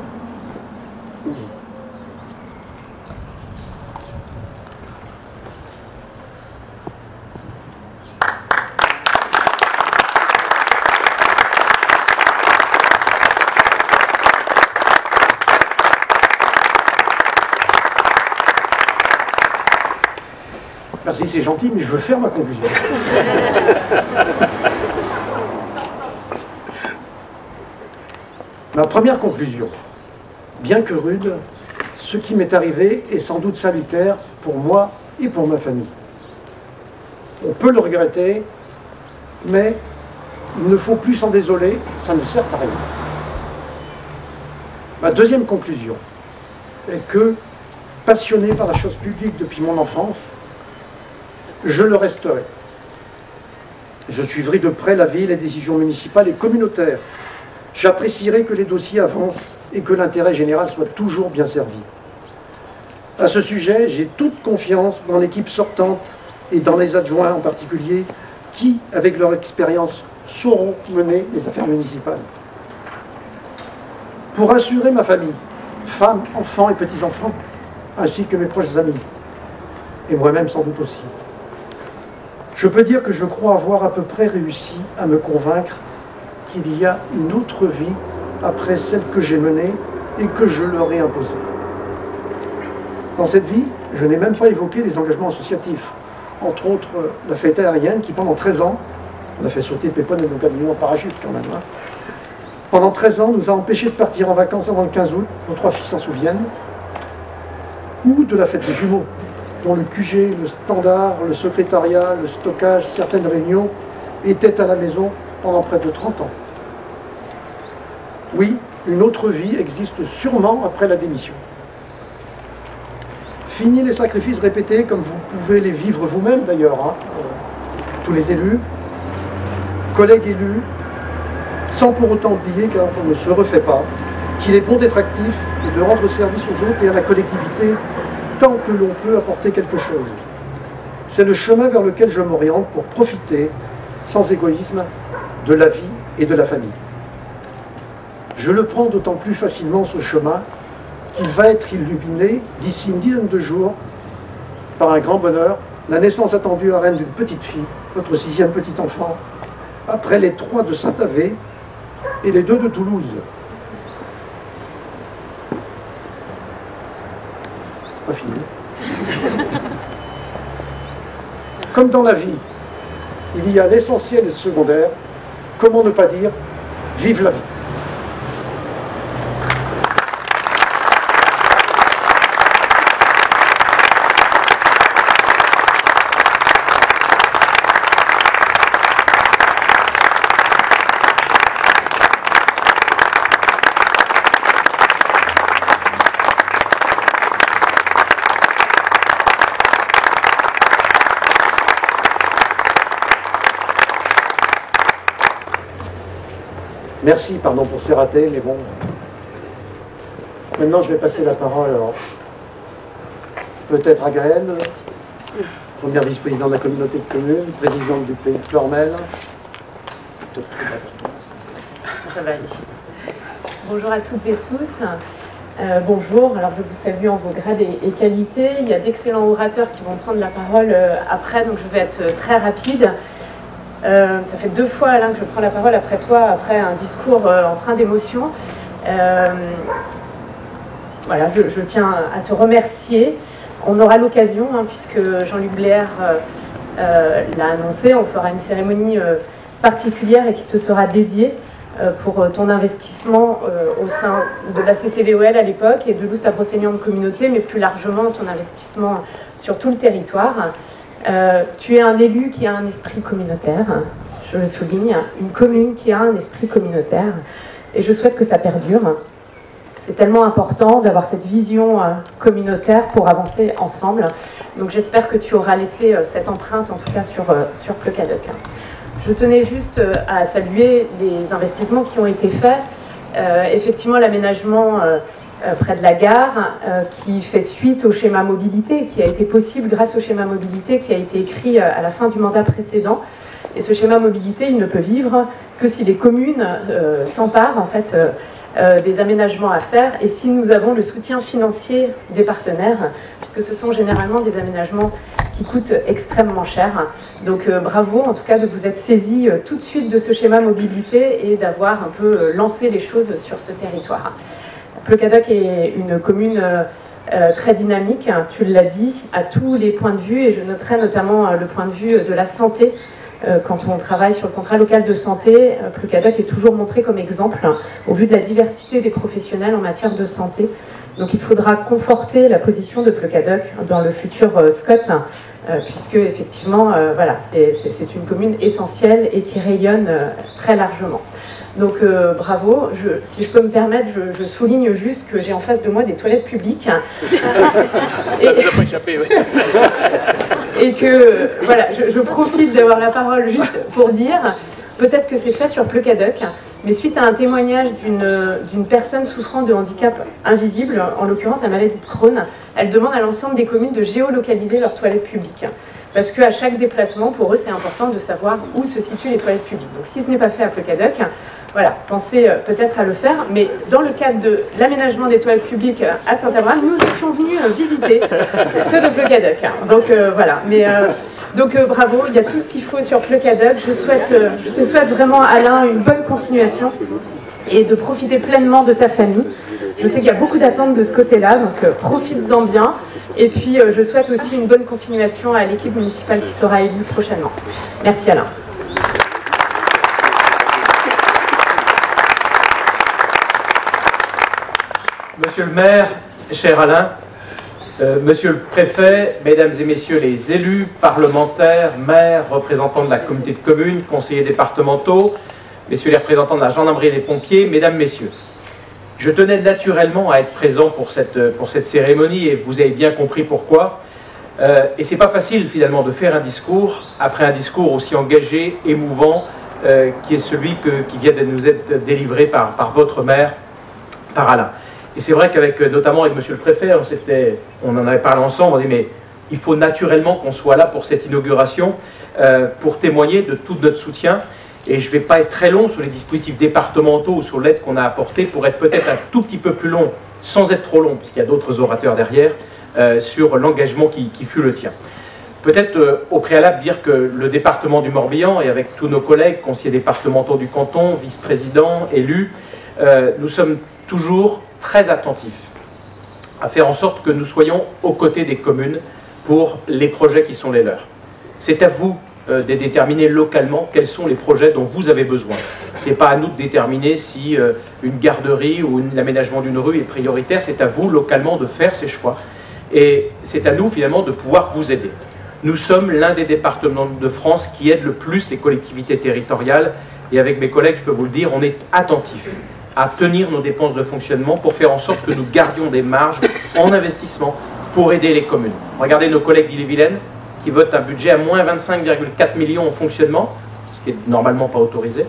Merci, c'est gentil, mais je veux faire ma conclusion. Ma première conclusion. Bien que rude, ce qui m'est arrivé est sans doute salutaire pour moi et pour ma famille. On peut le regretter, mais il ne faut plus s'en désoler, ça ne sert à rien. Ma deuxième conclusion est que, passionné par la chose publique depuis mon enfance, je le resterai. Je suivrai de près la vie, les décisions municipales et communautaires. J'apprécierai que les dossiers avancent et que l'intérêt général soit toujours bien servi. À ce sujet, j'ai toute confiance dans l'équipe sortante et dans les adjoints en particulier, qui, avec leur expérience, sauront mener les affaires municipales. Pour assurer ma famille, femmes, enfants et petits-enfants, ainsi que mes proches amis, et moi-même sans doute aussi, je peux dire que je crois avoir à peu près réussi à me convaincre qu'il y a une autre vie après celle que j'ai menée et que je leur ai imposée. Dans cette vie, je n'ai même pas évoqué les engagements associatifs, entre autres la fête aérienne qui, pendant 13 ans, on a fait sauter Pépone et nos camions en parachute quand même, hein, pendant 13 ans, nous a empêchés de partir en vacances avant le 15 août, nos 3 filles s'en souviennent, ou de la fête des jumeaux, dont le QG, le standard, le secrétariat, le stockage, certaines réunions étaient à la maison pendant près de 30 ans. Oui, une autre vie existe sûrement après la démission. Fini les sacrifices répétés, comme vous pouvez les vivre vous-même d'ailleurs, hein, tous les élus, collègues élus, sans pour autant oublier, car on ne se refait pas, qu'il est bon d'être actif et de rendre service aux autres et à la collectivité tant que l'on peut apporter quelque chose. C'est le chemin vers lequel je m'oriente pour profiter, sans égoïsme, de la vie et de la famille. Je le prends d'autant plus facilement ce chemin qu'il va être illuminé d'ici une dizaine de jours par un grand bonheur, la naissance attendue à Rennes d'une petite fille, notre 6e petit enfant, après les 3 de Saint-Avé et les 2 de Toulouse. C'est pas fini. Comme dans la vie, il y a l'essentiel et le secondaire. Comment ne pas dire « Vive la vie ». Merci, pardon pour ces ratés, mais bon. Maintenant, je vais passer la parole peut-être à Gaëlle, première vice-présidente de la communauté de communes, présidente du pays de Flormel. C'est peut-être trop bas pour toi. Ça va aller. Bonjour à toutes et tous. Bonjour, alors je vous salue en vos grades et qualités. Il y a d'excellents orateurs qui vont prendre la parole après, donc je vais être très rapide. Ça fait 2 fois, Alain, que je prends la parole après toi, après un discours empreint d'émotion. Voilà, je tiens à te remercier. On aura l'occasion, hein, puisque Jean-Luc Bléaire l'a annoncé, on fera une cérémonie particulière et qui te sera dédiée pour ton investissement au sein de la CCVOL à l'époque et de Loust-la-Brocéliande Communauté, mais plus largement ton investissement sur tout le territoire. Tu es un élu qui a un esprit communautaire, je le souligne, une commune qui a un esprit communautaire, et je souhaite que ça perdure. C'est tellement important d'avoir cette vision communautaire pour avancer ensemble. Donc j'espère que tu auras laissé cette empreinte, en tout cas sur Plecadoc. Je tenais juste à saluer les investissements qui ont été faits. Effectivement, l'aménagement près de la gare, qui fait suite au schéma mobilité, qui a été possible grâce au schéma mobilité qui a été écrit à la fin du mandat précédent. Et ce schéma mobilité, il ne peut vivre que si les communes s'emparent en fait des aménagements à faire et si nous avons le soutien financier des partenaires, puisque ce sont généralement des aménagements qui coûtent extrêmement cher. Donc bravo en tout cas de vous être saisis tout de suite de ce schéma mobilité et d'avoir un peu lancé les choses sur ce territoire. Plecadoc est une commune très dynamique, tu l'as dit, à tous les points de vue, et je noterai notamment le point de vue de la santé. Quand on travaille sur le contrat local de santé, Plecadoc est toujours montré comme exemple au vu de la diversité des professionnels en matière de santé. Donc il faudra conforter la position de Plecadoc dans le futur SCOT, puisque effectivement, voilà, c'est une commune essentielle et qui rayonne très largement. Donc bravo, si je peux me permettre, je souligne juste que j'ai en face de moi des toilettes publiques. Ça nous a pas échappé, oui, c'est ça. Et que, voilà, je profite d'avoir la parole juste pour dire, peut-être que c'est fait sur Plecadoc, mais suite à un témoignage d'une personne souffrant de handicap invisible, en l'occurrence la maladie de Crohn, elle demande à l'ensemble des communes de géolocaliser leurs toilettes publiques. Parce qu'à chaque déplacement, pour eux, c'est important de savoir où se situent les toilettes publiques. Donc si ce n'est pas fait à Plecadoc, voilà, pensez peut-être à le faire. Mais dans le cadre de l'aménagement des toilettes publiques à Saint-Abraham, nous étions venus visiter ceux de Plecadoc. Donc voilà, mais donc bravo, il y a tout ce qu'il faut sur Plecadoc. Je te souhaite vraiment, Alain, une bonne continuation et de profiter pleinement de ta famille. Je sais qu'il y a beaucoup d'attentes de ce côté-là, donc profites-en bien. Et puis je souhaite aussi une bonne continuation à l'équipe municipale qui sera élue prochainement. Merci Alain. Monsieur le maire, cher Alain, monsieur le préfet, mesdames et messieurs les élus, parlementaires, maires, représentants de la communauté de communes, conseillers départementaux, messieurs les représentants de la gendarmerie et des pompiers, mesdames, messieurs. Je tenais naturellement à être présent pour cette cérémonie et vous avez bien compris pourquoi. Et c'est pas facile finalement de faire un discours après un discours aussi engagé, émouvant, qui est celui qui vient de nous être délivré par votre maire, par Alain. Et c'est vrai notamment avec monsieur le préfet, on en avait parlé ensemble, on dit mais il faut naturellement qu'on soit là pour cette inauguration, pour témoigner de tout notre soutien. Et je ne vais pas être très long sur les dispositifs départementaux ou sur l'aide qu'on a apportée, pour être peut-être un tout petit peu plus long, sans être trop long, puisqu'il y a d'autres orateurs derrière, sur l'engagement qui fut le tien. Peut-être au préalable dire que le département du Morbihan, et avec tous nos collègues, conseillers départementaux du canton, vice-présidents, élus, nous sommes toujours très attentifs à faire en sorte que nous soyons aux côtés des communes pour les projets qui sont les leurs. C'est à vous de déterminer localement quels sont les projets dont vous avez besoin. Ce n'est pas à nous de déterminer si une garderie ou l'aménagement d'une rue est prioritaire, c'est à vous localement de faire ces choix. Et c'est à nous finalement de pouvoir vous aider. Nous sommes l'un des départements de France qui aide le plus les collectivités territoriales, et avec mes collègues, je peux vous le dire, on est attentifs à tenir nos dépenses de fonctionnement pour faire en sorte que nous gardions des marges en investissement pour aider les communes. Regardez nos collègues d'Ille-et-Vilaine qui votent un budget à moins 25,4 millions en fonctionnement, ce qui n'est normalement pas autorisé,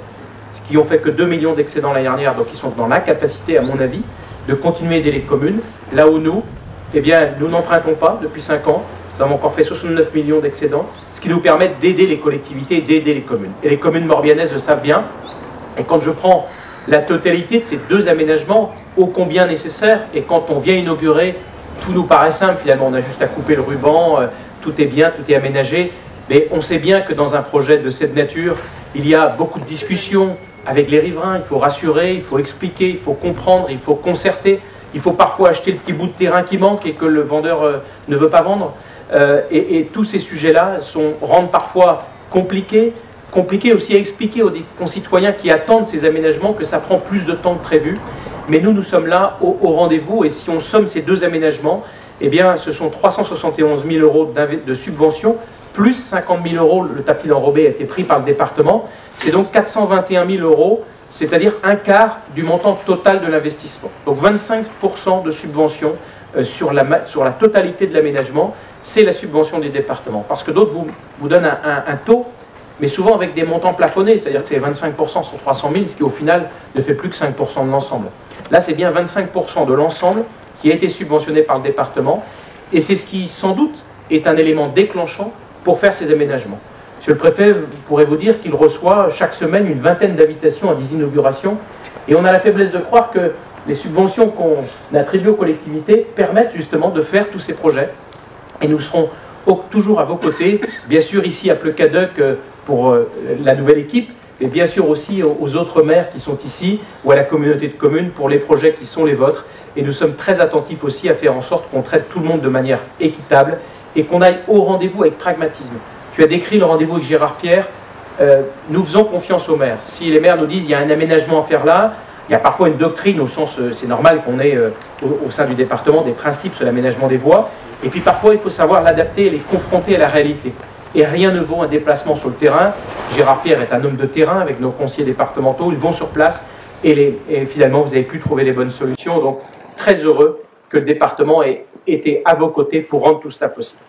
ce qui ont fait que 2 millions d'excédents l'année dernière, donc ils sont dans la capacité, à mon avis, de continuer à aider les communes, là où nous, eh bien, nous n'empruntons pas depuis 5 ans, nous avons encore fait 69 millions d'excédents, ce qui nous permet d'aider les collectivités et d'aider les communes. Et les communes morbihanaises le savent bien, et quand je prends la totalité de ces deux aménagements, ô combien nécessaires, et quand on vient inaugurer, tout nous paraît simple, finalement, on a juste à couper le ruban, tout est bien, tout est aménagé, mais on sait bien que dans un projet de cette nature, il y a beaucoup de discussions avec les riverains, il faut rassurer, il faut expliquer, il faut comprendre, il faut concerter, il faut parfois acheter le petit bout de terrain qui manque et que le vendeur ne veut pas vendre, et tous ces sujets-là rendent parfois compliqués, compliqué aussi à expliquer aux concitoyens qui attendent ces aménagements que ça prend plus de temps que prévu. Mais nous sommes là au rendez-vous, et si on somme ces deux aménagements, eh bien, ce sont 371 000 euros de subvention, plus 50 000 euros, le tapis d'enrobé a été pris par le département. C'est donc 421 000 euros, c'est-à-dire un quart du montant total de l'investissement. Donc 25% de subvention sur la totalité de l'aménagement, c'est la subvention des départements. Parce que d'autres vous donnent un taux, mais souvent avec des montants plafonnés, c'est-à-dire que c'est 25% sur 300 000, ce qui au final ne fait plus que 5% de l'ensemble. Là, c'est bien 25% de l'ensemble qui a été subventionné par le département, et c'est ce qui, sans doute, est un élément déclenchant pour faire ces aménagements. Monsieur le préfet pourrait vous dire qu'il reçoit chaque semaine une vingtaine d'invitations à des inaugurations, et on a la faiblesse de croire que les subventions qu'on attribue aux collectivités permettent justement de faire tous ces projets, et nous serons toujours à vos côtés, bien sûr ici à Plecaduc pour la nouvelle équipe, et bien sûr aussi aux autres maires qui sont ici, ou à la communauté de communes pour les projets qui sont les vôtres. Et nous sommes très attentifs aussi à faire en sorte qu'on traite tout le monde de manière équitable et qu'on aille au rendez-vous avec pragmatisme. Tu as décrit le rendez-vous avec Gérard Pierre. Nous faisons confiance aux maires. Si les maires nous disent qu'il y a un aménagement à faire là, il y a parfois une doctrine au sens, c'est normal qu'on ait au sein du département des principes sur l'aménagement des voies. Et puis parfois il faut savoir l'adapter et les confronter à la réalité. Et rien ne vaut un déplacement sur le terrain. Gérard Pierre est un homme de terrain avec nos conseillers départementaux. Ils vont sur place et finalement vous avez pu trouver les bonnes solutions. Donc très heureux que le département ait été à vos côtés pour rendre tout cela possible.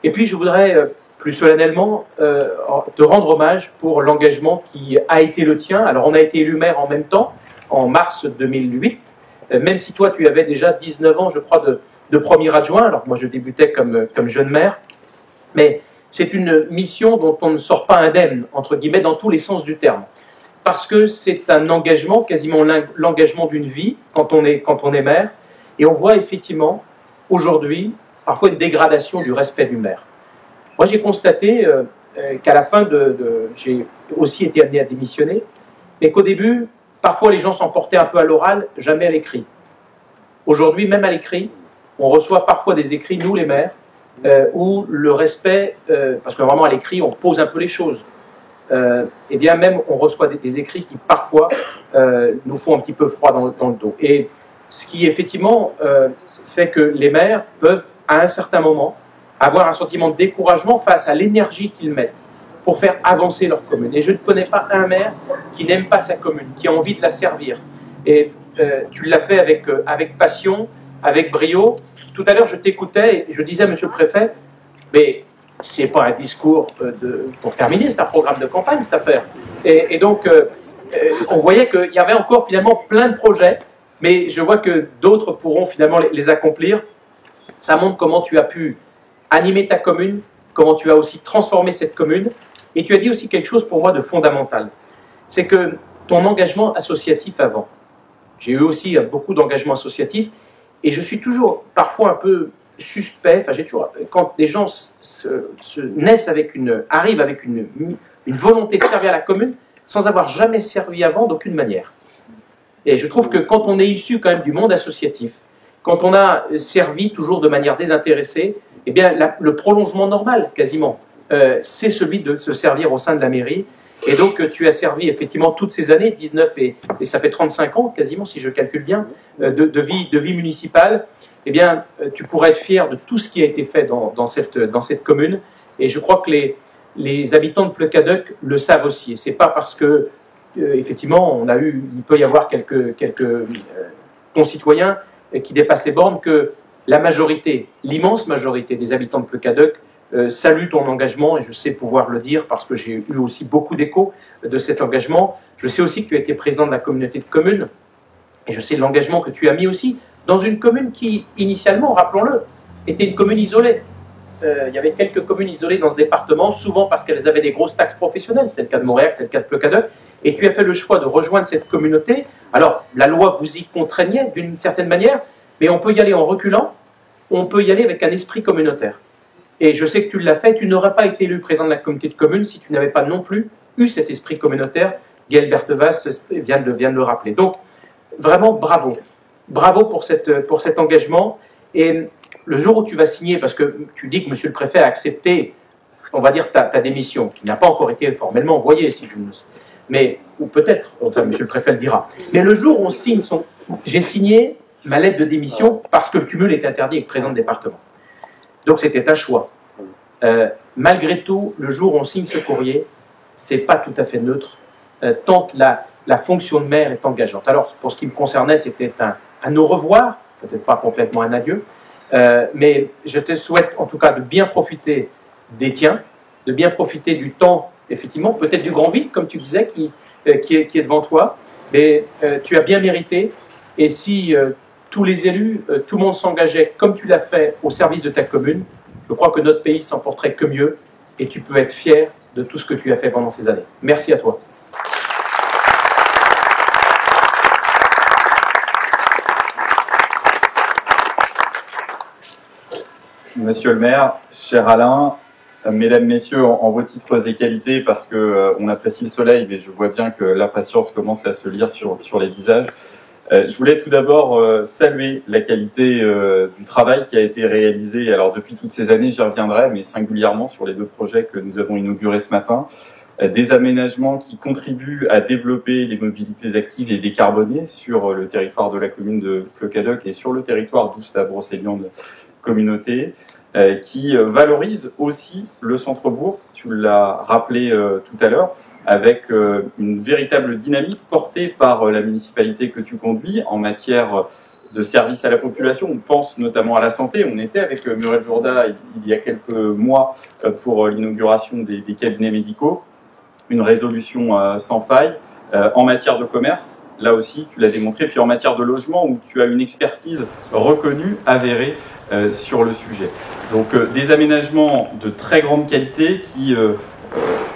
Et puis je voudrais plus solennellement te rendre hommage pour l'engagement qui a été le tien. Alors on a été élu maire en même temps, en mars 2008, même si toi tu avais déjà 19 ans je crois de premier adjoint, alors moi je débutais comme jeune maire, mais c'est une mission dont on ne sort pas indemne, entre guillemets, dans tous les sens du terme. Parce que c'est un engagement, quasiment l'engagement d'une vie, quand on est maire, et on voit effectivement, aujourd'hui, parfois une dégradation du respect du maire. Moi, j'ai constaté qu'à la fin j'ai aussi été amené à démissionner, mais qu'au début, parfois les gens s'emportaient un peu à l'oral, jamais à l'écrit. Aujourd'hui, même à l'écrit, on reçoit parfois des écrits, nous les maires, où le respect, parce que vraiment à l'écrit on pose un peu les choses, et bien même on reçoit des écrits qui parfois nous font un petit peu froid dans le dos. Et ce qui effectivement fait que les maires peuvent à un certain moment avoir un sentiment de découragement face à l'énergie qu'ils mettent pour faire avancer leur commune. Et je ne connais pas un maire qui n'aime pas sa commune, qui a envie de la servir. Et tu l'as fait avec passion, avec brio. Tout à l'heure, je t'écoutais et je disais à Monsieur le Préfet, mais c'est pas un discours pour terminer, c'est un programme de campagne, cette affaire. Et donc, on voyait qu'il y avait encore finalement plein de projets, mais je vois que d'autres pourront finalement les accomplir. Ça montre comment tu as pu animer ta commune, comment tu as aussi transformé cette commune, et tu as dit aussi quelque chose pour moi de fondamental. C'est que ton engagement associatif avant, j'ai eu aussi beaucoup d'engagements associatifs, et je suis toujours parfois un peu suspect, quand des gens arrivent avec une volonté de servir à la commune, sans avoir jamais servi avant d'aucune manière. Et je trouve que quand on est issu quand même du monde associatif, quand on a servi toujours de manière désintéressée, eh bien le prolongement normal, quasiment, c'est celui de se servir au sein de la mairie. Et donc tu as servi effectivement toutes ces années, 19 et ça fait 35 ans quasiment, si je calcule bien, de vie municipale. Eh bien, tu pourrais être fier de tout ce qui a été fait dans cette commune. Et je crois que les habitants de Plecaduc le savent aussi. Et c'est pas parce que, effectivement, il peut y avoir quelques concitoyens qui dépassent les bornes que la majorité, l'immense majorité des habitants de Plecaduc salue ton engagement, et je sais pouvoir le dire parce que j'ai eu aussi beaucoup d'échos de cet engagement. Je sais aussi que tu as été président de la communauté de communes, et je sais l'engagement que tu as mis aussi dans une commune qui, initialement, rappelons-le, était une commune isolée. Il y avait quelques communes isolées dans ce département, souvent parce qu'elles avaient des grosses taxes professionnelles, c'est le cas de Mauriac, c'est le cas de Plecaduc, et tu as fait le choix de rejoindre cette communauté. Alors, la loi vous y contraignait d'une certaine manière, mais on peut y aller en reculant, on peut y aller avec un esprit communautaire. Et je sais que tu l'as fait, tu n'aurais pas été élu président de la communauté de communes si tu n'avais pas non plus eu cet esprit communautaire. Gaël Berthevas vient de le rappeler. Donc, vraiment, bravo. Bravo pour cet engagement. Et le jour où tu vas signer, parce que tu dis que Monsieur le Préfet a accepté on va dire, ta démission, qui n'a pas encore été formellement envoyée, si je me dis. Mais, ou peut-être, monsieur le préfet le dira. Mais le jour où on signe j'ai signé ma lettre de démission parce que le cumul est interdit avec le président de département. Donc c'était un choix. Malgré tout, le jour où on signe ce courrier, c'est pas tout à fait neutre, tant la fonction de maire est engageante. Alors, pour ce qui me concernait, c'était un au revoir, peut-être pas complètement un adieu, mais je te souhaite en tout cas de bien profiter des tiens, de bien profiter du temps, effectivement, peut-être du grand vide, comme tu disais, qui est devant toi, mais tu as bien mérité, et si tous les élus, tout le monde s'engageait comme tu l'as fait au service de ta commune, je crois que notre pays s'en porterait que mieux, et tu peux être fier de tout ce que tu as fait pendant ces années. Merci à toi. Monsieur le maire, cher Alain, mesdames, messieurs, en vos titres et qualités, parce que on apprécie le soleil, mais je vois bien que l'impatience commence à se lire sur les visages. Je voulais tout d'abord saluer la qualité du travail qui a été réalisé. Alors depuis toutes ces années, j'y reviendrai, mais singulièrement sur les deux projets que nous avons inaugurés ce matin. Des aménagements qui contribuent à développer les mobilités actives et décarbonées sur le territoire de la commune de Fleu-Cadoc et sur le territoire d'Oust-à-Brocéliande communauté, qui valorise aussi le centre-bourg, tu l'as rappelé tout à l'heure, avec une véritable dynamique portée par la municipalité que tu conduis en matière de service à la population. On pense notamment à la santé. On était avec Muriel Jourda il y a quelques mois pour l'inauguration des cabinets médicaux, une résolution sans faille. En matière de commerce, là aussi, tu l'as démontré. Puis en matière de logement, où tu as une expertise reconnue, avérée sur le sujet. Donc des aménagements de très grande qualité qui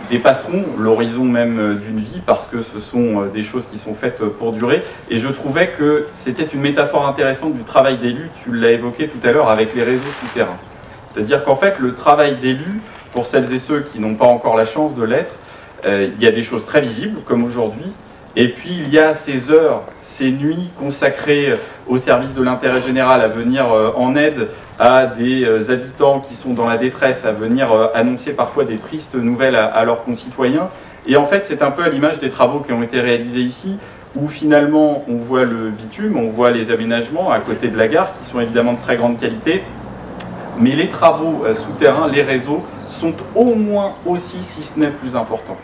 dépasseront l'horizon même d'une vie, parce que ce sont des choses qui sont faites pour durer. Et je trouvais que c'était une métaphore intéressante du travail d'élu. Tu l'as évoqué tout à l'heure avec les réseaux souterrains. C'est-à-dire qu'en fait, le travail d'élu, pour celles et ceux qui n'ont pas encore la chance de l'être, il y a des choses très visibles, comme aujourd'hui. Et puis, il y a ces heures, ces nuits consacrées au service de l'intérêt général, à venir en aide à des habitants qui sont dans la détresse, à venir annoncer parfois des tristes nouvelles à leurs concitoyens. Et en fait, c'est un peu à l'image des travaux qui ont été réalisés ici, où finalement, on voit le bitume, on voit les aménagements à côté de la gare, qui sont évidemment de très grande qualité. Mais les travaux souterrains, les réseaux, sont au moins aussi, si ce n'est plus importants.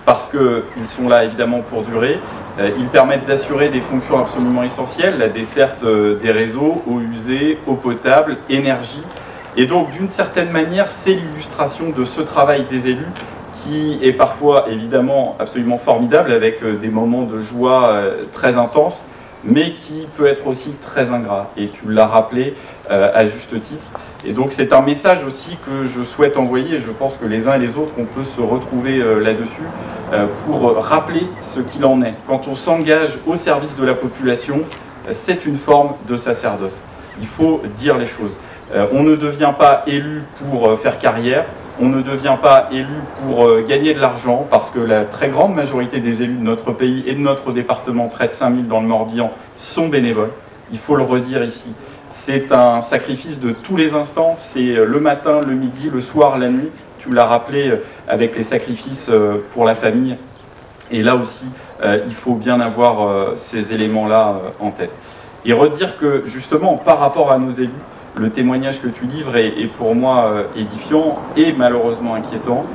Parce qu'ils sont là évidemment pour durer, ils permettent d'assurer des fonctions absolument essentielles, la desserte des réseaux, eau usée, eau potable, énergie. Et donc d'une certaine manière, c'est l'illustration de ce travail des élus qui est parfois évidemment absolument formidable, avec des moments de joie très intenses, mais qui peut être aussi très ingrat. Et tu l'as rappelé à juste titre. Et donc c'est un message aussi que je souhaite envoyer, et je pense que les uns et les autres, on peut se retrouver là-dessus, pour rappeler ce qu'il en est. Quand on s'engage au service de la population, c'est une forme de sacerdoce. Il faut dire les choses. On ne devient pas élu pour faire carrière, on ne devient pas élu pour gagner de l'argent, parce que la très grande majorité des élus de notre pays et de notre département, près de 5000 dans le Morbihan, sont bénévoles. Il faut le redire ici. C'est un sacrifice de tous les instants, c'est le matin, le midi, le soir, la nuit. Tu l'as rappelé avec les sacrifices pour la famille. Et là aussi, il faut bien avoir ces éléments-là en tête. Et redire que, justement, par rapport à nos élus, le témoignage que tu livres est pour moi édifiant et malheureusement inquiétant.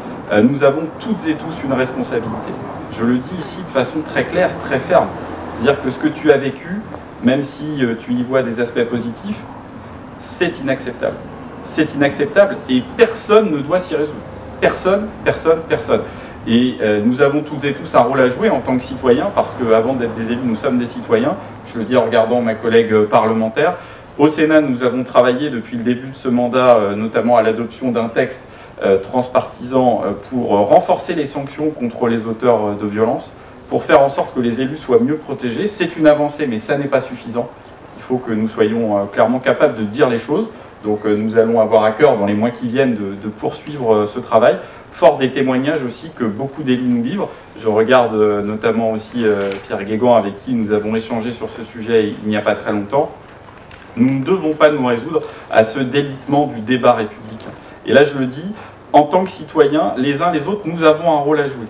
Nous avons toutes et tous une responsabilité. Je le dis ici de façon très claire, très ferme. C'est-à-dire que ce que tu as vécu, même si tu y vois des aspects positifs, c'est inacceptable. C'est inacceptable et personne ne doit s'y résoudre. Personne, personne, personne. Et nous avons toutes et tous un rôle à jouer en tant que citoyens, parce qu'avant d'être des élus, nous sommes des citoyens. Je le dis en regardant ma collègue parlementaire. Au Sénat, nous avons travaillé depuis le début de ce mandat, notamment à l'adoption d'un texte transpartisan pour renforcer les sanctions contre les auteurs de violences, pour faire en sorte que les élus soient mieux protégés. C'est une avancée, mais ça n'est pas suffisant. Il faut que nous soyons clairement capables de dire les choses. Donc nous allons avoir à cœur, dans les mois qui viennent, de poursuivre ce travail, fort des témoignages aussi que beaucoup d'élus nous livrent. Je regarde notamment aussi Pierre Guégan, avec qui nous avons échangé sur ce sujet il n'y a pas très longtemps. Nous ne devons pas nous résoudre à ce délitement du débat républicain. Et là, je le dis, en tant que citoyens, les uns les autres, nous avons un rôle à jouer.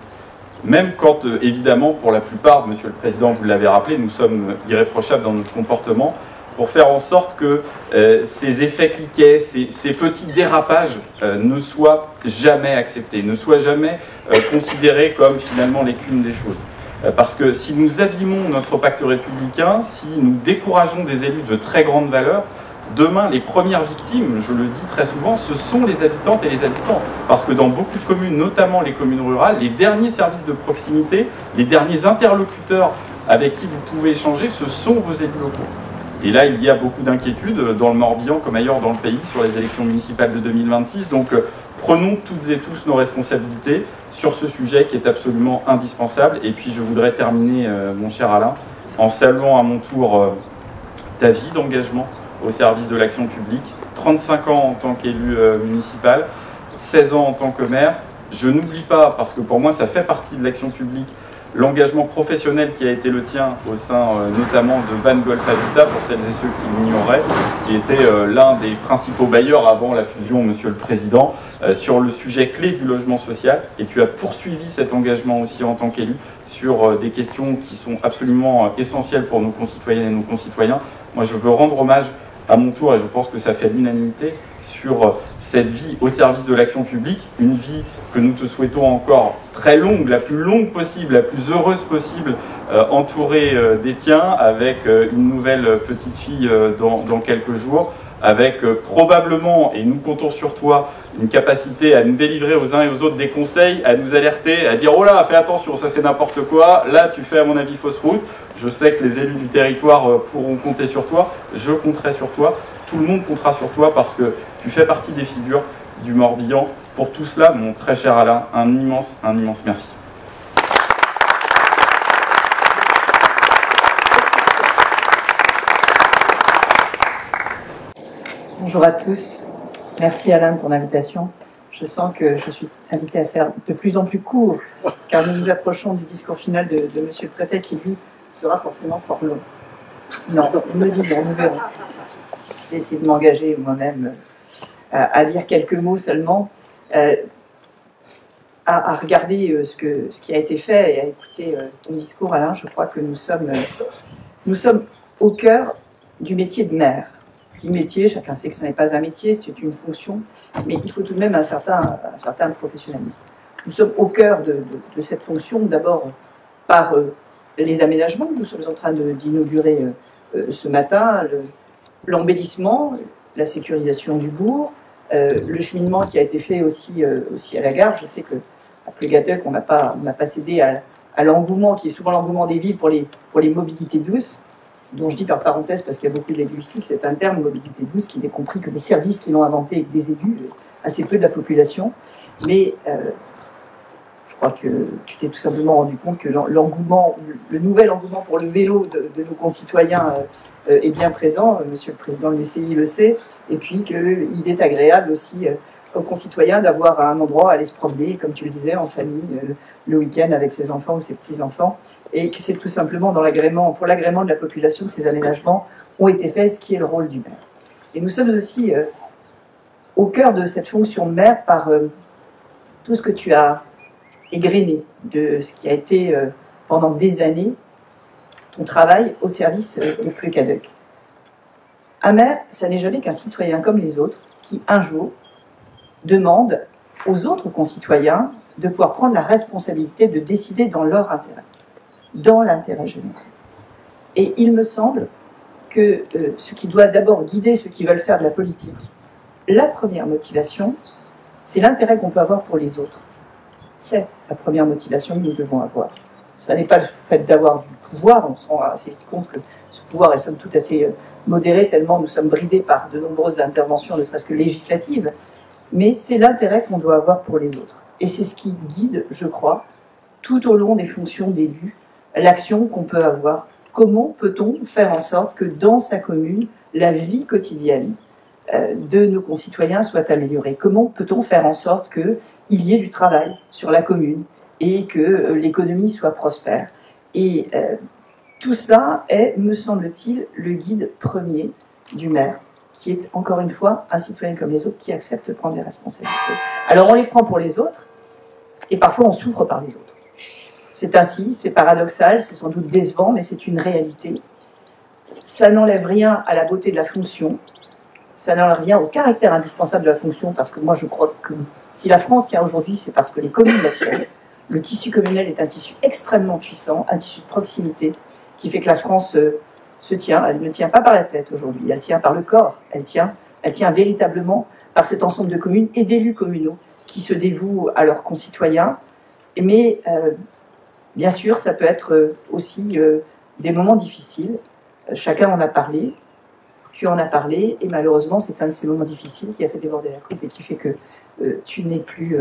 Même quand, évidemment, pour la plupart, Monsieur le Président, vous l'avez rappelé, nous sommes irréprochables dans notre comportement, pour faire en sorte que ces effets cliquets, ces petits dérapages ne soient jamais acceptés, ne soient jamais considérés comme finalement l'écume des choses. Parce que si nous abîmons notre pacte républicain, si nous décourageons des élus de très grande valeur, demain, les premières victimes, je le dis très souvent, ce sont les habitantes et les habitants. Parce que dans beaucoup de communes, notamment les communes rurales, les derniers services de proximité, les derniers interlocuteurs avec qui vous pouvez échanger, ce sont vos élus locaux. Et là, il y a beaucoup d'inquiétudes dans le Morbihan comme ailleurs dans le pays sur les élections municipales de 2026. Donc, prenons toutes et tous nos responsabilités sur ce sujet qui est absolument indispensable. Et puis, je voudrais terminer, mon cher Alain, en saluant à mon tour ta vie d'engagement au service de l'action publique. 35 ans en tant qu'élu municipal, 16 ans en tant que maire. Je n'oublie pas, parce que pour moi, ça fait partie de l'action publique, l'engagement professionnel qui a été le tien au sein notamment de Van Golf Habitat, pour celles et ceux qui l'ignoraient, qui était l'un des principaux bailleurs avant la fusion, Monsieur le Président, sur le sujet clé du logement social. Et tu as poursuivi cet engagement aussi en tant qu'élu sur des questions qui sont absolument essentielles pour nos concitoyennes et nos concitoyens. Moi, je veux rendre hommage à mon tour, et je pense que ça fait l'unanimité, sur cette vie au service de l'action publique, une vie que nous te souhaitons encore très longue, la plus longue possible, la plus heureuse possible, entourée des tiens, avec une nouvelle petite fille dans quelques jours, avec probablement, et nous comptons sur toi, une capacité à nous délivrer aux uns et aux autres des conseils, à nous alerter, à dire « Oh là, fais attention, ça c'est n'importe quoi, là tu fais à mon avis fausse route ». Je sais que les élus du territoire pourront compter sur toi, je compterai sur toi, tout le monde comptera sur toi parce que tu fais partie des figures du Morbihan. Pour tout cela, mon très cher Alain, un immense merci. Bonjour à tous. Merci Alain de ton invitation. Je sens que je suis invitée à faire de plus en plus court, car nous nous approchons du discours final de Monsieur le Préfet qui, lui, sera forcément fort long. Non, il me dit non, nous verrons. Je vais essayer de m'engager moi-même à dire quelques mots seulement, à regarder ce qui a été fait et à écouter ton discours, Alain. Je crois que nous sommes au cœur du métier de maire. Le métier, chacun sait que ce n'est pas un métier, c'est une fonction, mais il faut tout de même un certain professionnalisme. Nous sommes au cœur de cette fonction, d'abord par les aménagements que nous sommes en train d'inaugurer ce matin, l'embellissement, la sécurisation du bourg, le cheminement qui a été fait aussi à la gare. Je sais qu'à Plougadec, on n'a pas cédé à l'engouement, qui est souvent l'engouement des villes pour les mobilités douces, dont je dis par parenthèse, parce qu'il y a beaucoup d'élus ici, que c'est un terme, mobilité douce, qui n'est compris que des services qui l'ont inventé avec des élus, assez peu de la population. Mais je crois que tu t'es tout simplement rendu compte que l'engouement, le nouvel engouement pour le vélo de nos concitoyens est bien présent. Monsieur le Président de l'UCI le sait. Et puis qu'il est agréable aussi aux concitoyens d'avoir un endroit où aller se promener, comme tu le disais, en famille, le week-end avec ses enfants ou ses petits-enfants. Et que c'est tout simplement pour l'agrément de la population que ces aménagements ont été faits, ce qui est le rôle du maire. Et nous sommes aussi au cœur de cette fonction de maire par tout ce que tu as égrené de ce qui a été pendant des années ton travail au service de Plougadec. Un maire, ça n'est jamais qu'un citoyen comme les autres qui, un jour, demande aux autres concitoyens de pouvoir prendre la responsabilité de décider dans leur intérêt, dans l'intérêt général. Et il me semble que ce qui doit d'abord guider ceux qui veulent faire de la politique, la première motivation, c'est l'intérêt qu'on peut avoir pour les autres. C'est la première motivation que nous devons avoir. Ça n'est pas le fait d'avoir du pouvoir, on se rend assez vite compte que ce pouvoir est somme toute assez modéré, tellement nous sommes bridés par de nombreuses interventions, ne serait-ce que législatives, mais c'est l'intérêt qu'on doit avoir pour les autres. Et c'est ce qui guide, je crois, tout au long des fonctions d'élus, l'action qu'on peut avoir. Comment peut-on faire en sorte que dans sa commune, la vie quotidienne de nos concitoyens soit améliorée? Comment peut-on faire en sorte qu'il y ait du travail sur la commune et que l'économie soit prospère? Et tout cela est, me semble-t-il, le guide premier du maire. qui est encore une fois un citoyen comme les autres qui accepte de prendre des responsabilités. Alors on les prend pour les autres et parfois on souffre par les autres. C'est ainsi, c'est paradoxal, c'est sans doute décevant, mais c'est une réalité. Ça n'enlève rien à la beauté de la fonction, ça n'enlève rien au caractère indispensable de la fonction, parce que moi je crois que si la France tient aujourd'hui, c'est parce que les communes la tiennent. Le tissu communal est un tissu extrêmement puissant, un tissu de proximité, qui fait que la France se tient. Elle ne tient pas par la tête aujourd'hui, elle tient par le corps, elle tient véritablement par cet ensemble de communes et d'élus communaux qui se dévouent à leurs concitoyens. Mais bien sûr, ça peut être aussi des moments difficiles. Chacun en a parlé, tu en as parlé, et malheureusement, c'est un de ces moments difficiles qui a fait déborder la coupe et qui fait que tu n'es plus,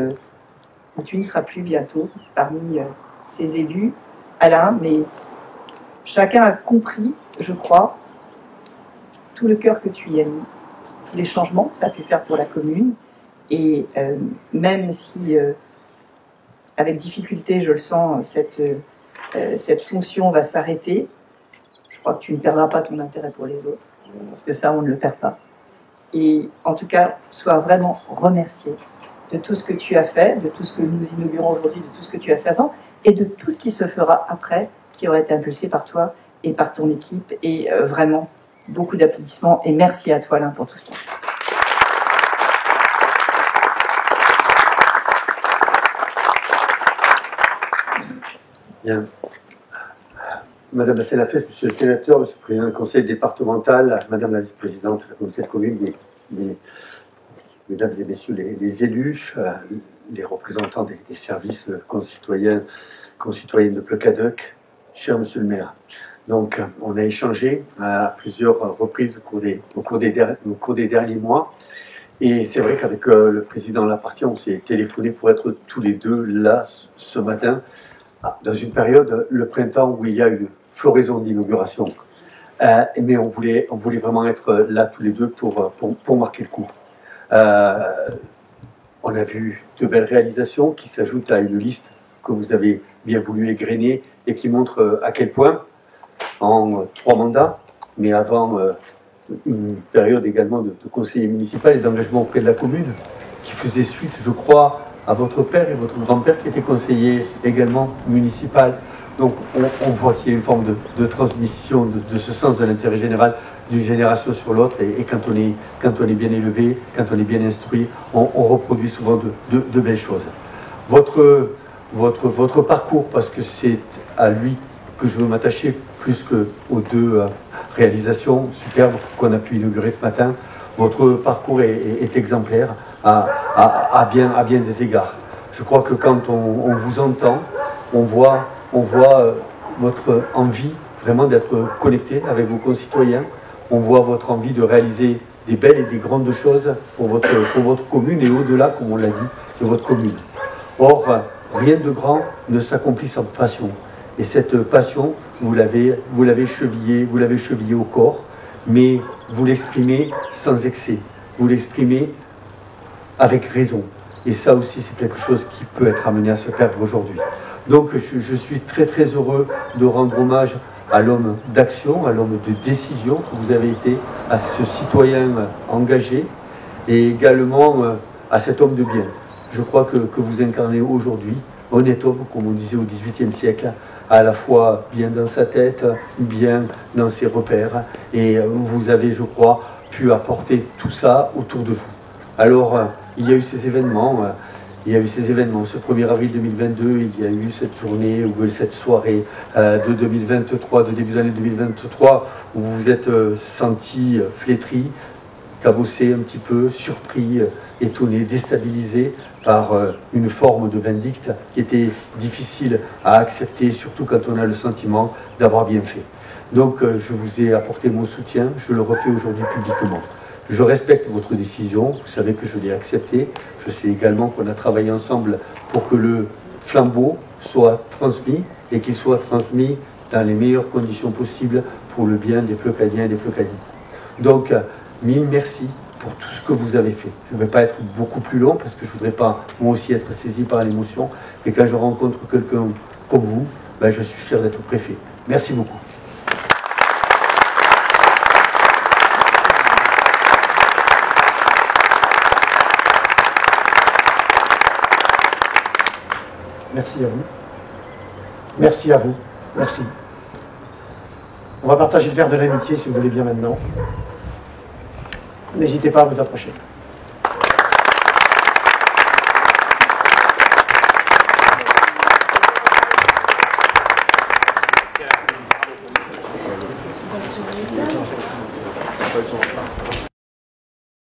ou tu ne seras plus bientôt parmi ces élus, Alain, mais chacun a compris, je crois, tout le cœur que tu y as mis, tous les changements que ça a pu faire pour la commune, et même si, avec difficulté, je le sens, cette fonction va s'arrêter, je crois que tu ne perdras pas ton intérêt pour les autres, parce que ça, on ne le perd pas. Et en tout cas, sois vraiment remercié de tout ce que tu as fait, de tout ce que nous inaugurons aujourd'hui, de tout ce que tu as fait avant, et de tout ce qui se fera après, qui aura été impulsé par toi et par ton équipe. Et vraiment, beaucoup d'applaudissements, et merci à toi, Alain, pour tout cela. Bien. Madame la sénatrice, monsieur le sénateur, monsieur le président du conseil départemental, madame la vice-présidente de la communauté de communes, mesdames et messieurs les élus, les représentants des services concitoyennes de Plecaduc, cher monsieur le maire. Donc, on a échangé à plusieurs reprises au cours des derniers mois. Et c'est vrai qu'avec le président Lapartien, on s'est téléphoné pour être tous les deux là ce matin, dans une période, le printemps, où il y a une floraison d'inauguration. Mais on voulait vraiment être là tous les deux pour marquer le coup. On a vu de belles réalisations qui s'ajoutent à une liste que vous avez bien voulu égrener et qui montre à quel point, en 3 mandats, mais avant une période également de conseiller municipal et d'engagement auprès de la commune, qui faisait suite, je crois, à votre père et votre grand-père qui était conseiller également municipal. Donc on voit qu'il y a une forme de transmission de ce sens de l'intérêt général d'une génération sur l'autre, et quand on est bien élevé, quand on est bien instruit, on reproduit souvent de belles choses. Votre parcours, parce que c'est à lui que je veux m'attacher plus qu'aux 2 réalisations superbes qu'on a pu inaugurer ce matin, votre parcours est exemplaire à bien des égards. Je crois que quand on vous entend, on voit votre envie vraiment d'être connecté avec vos concitoyens, on voit votre envie de réaliser des belles et des grandes choses pour votre commune et au-delà, comme on l'a dit, de votre commune. Or, rien de grand ne s'accomplit sans passion. Et cette passion, vous l'avez chevillée au corps, mais vous l'exprimez sans excès, vous l'exprimez avec raison. Et ça aussi, c'est quelque chose qui peut être amené à se perdre aujourd'hui. Donc, je suis très très heureux de rendre hommage à l'homme d'action, à l'homme de décision que vous avez été, à ce citoyen engagé, et également à cet homme de bien. Je crois que vous incarnez aujourd'hui, honnête homme, comme on disait au XVIIIe siècle, à la fois bien dans sa tête, bien dans ses repères, et vous avez, je crois, pu apporter tout ça autour de vous. Alors, il y a eu ces événements, ce 1er avril 2022, il y a eu cette journée, ou cette soirée de 2023, de début d'année 2023, où vous vous êtes senti flétri, cabossé un petit peu, surpris, étonné, déstabilisé par une forme de vindicte qui était difficile à accepter, surtout quand on a le sentiment d'avoir bien fait. Donc je vous ai apporté mon soutien, je le refais aujourd'hui publiquement. Je respecte votre décision, vous savez que je l'ai acceptée. Je sais également qu'on a travaillé ensemble pour que le flambeau soit transmis, et qu'il soit transmis dans les meilleures conditions possibles pour le bien des Plecadiens et des Plecadiennes. Donc, mille merci pour tout ce que vous avez fait. Je ne vais pas être beaucoup plus long parce que je ne voudrais pas moi aussi être saisi par l'émotion. Et quand je rencontre quelqu'un comme vous, ben, je suis fier d'être préfet. Merci beaucoup. Merci à vous. Merci à vous. Merci. On va partager le verre de l'amitié si vous voulez bien maintenant. N'hésitez pas à vous approcher.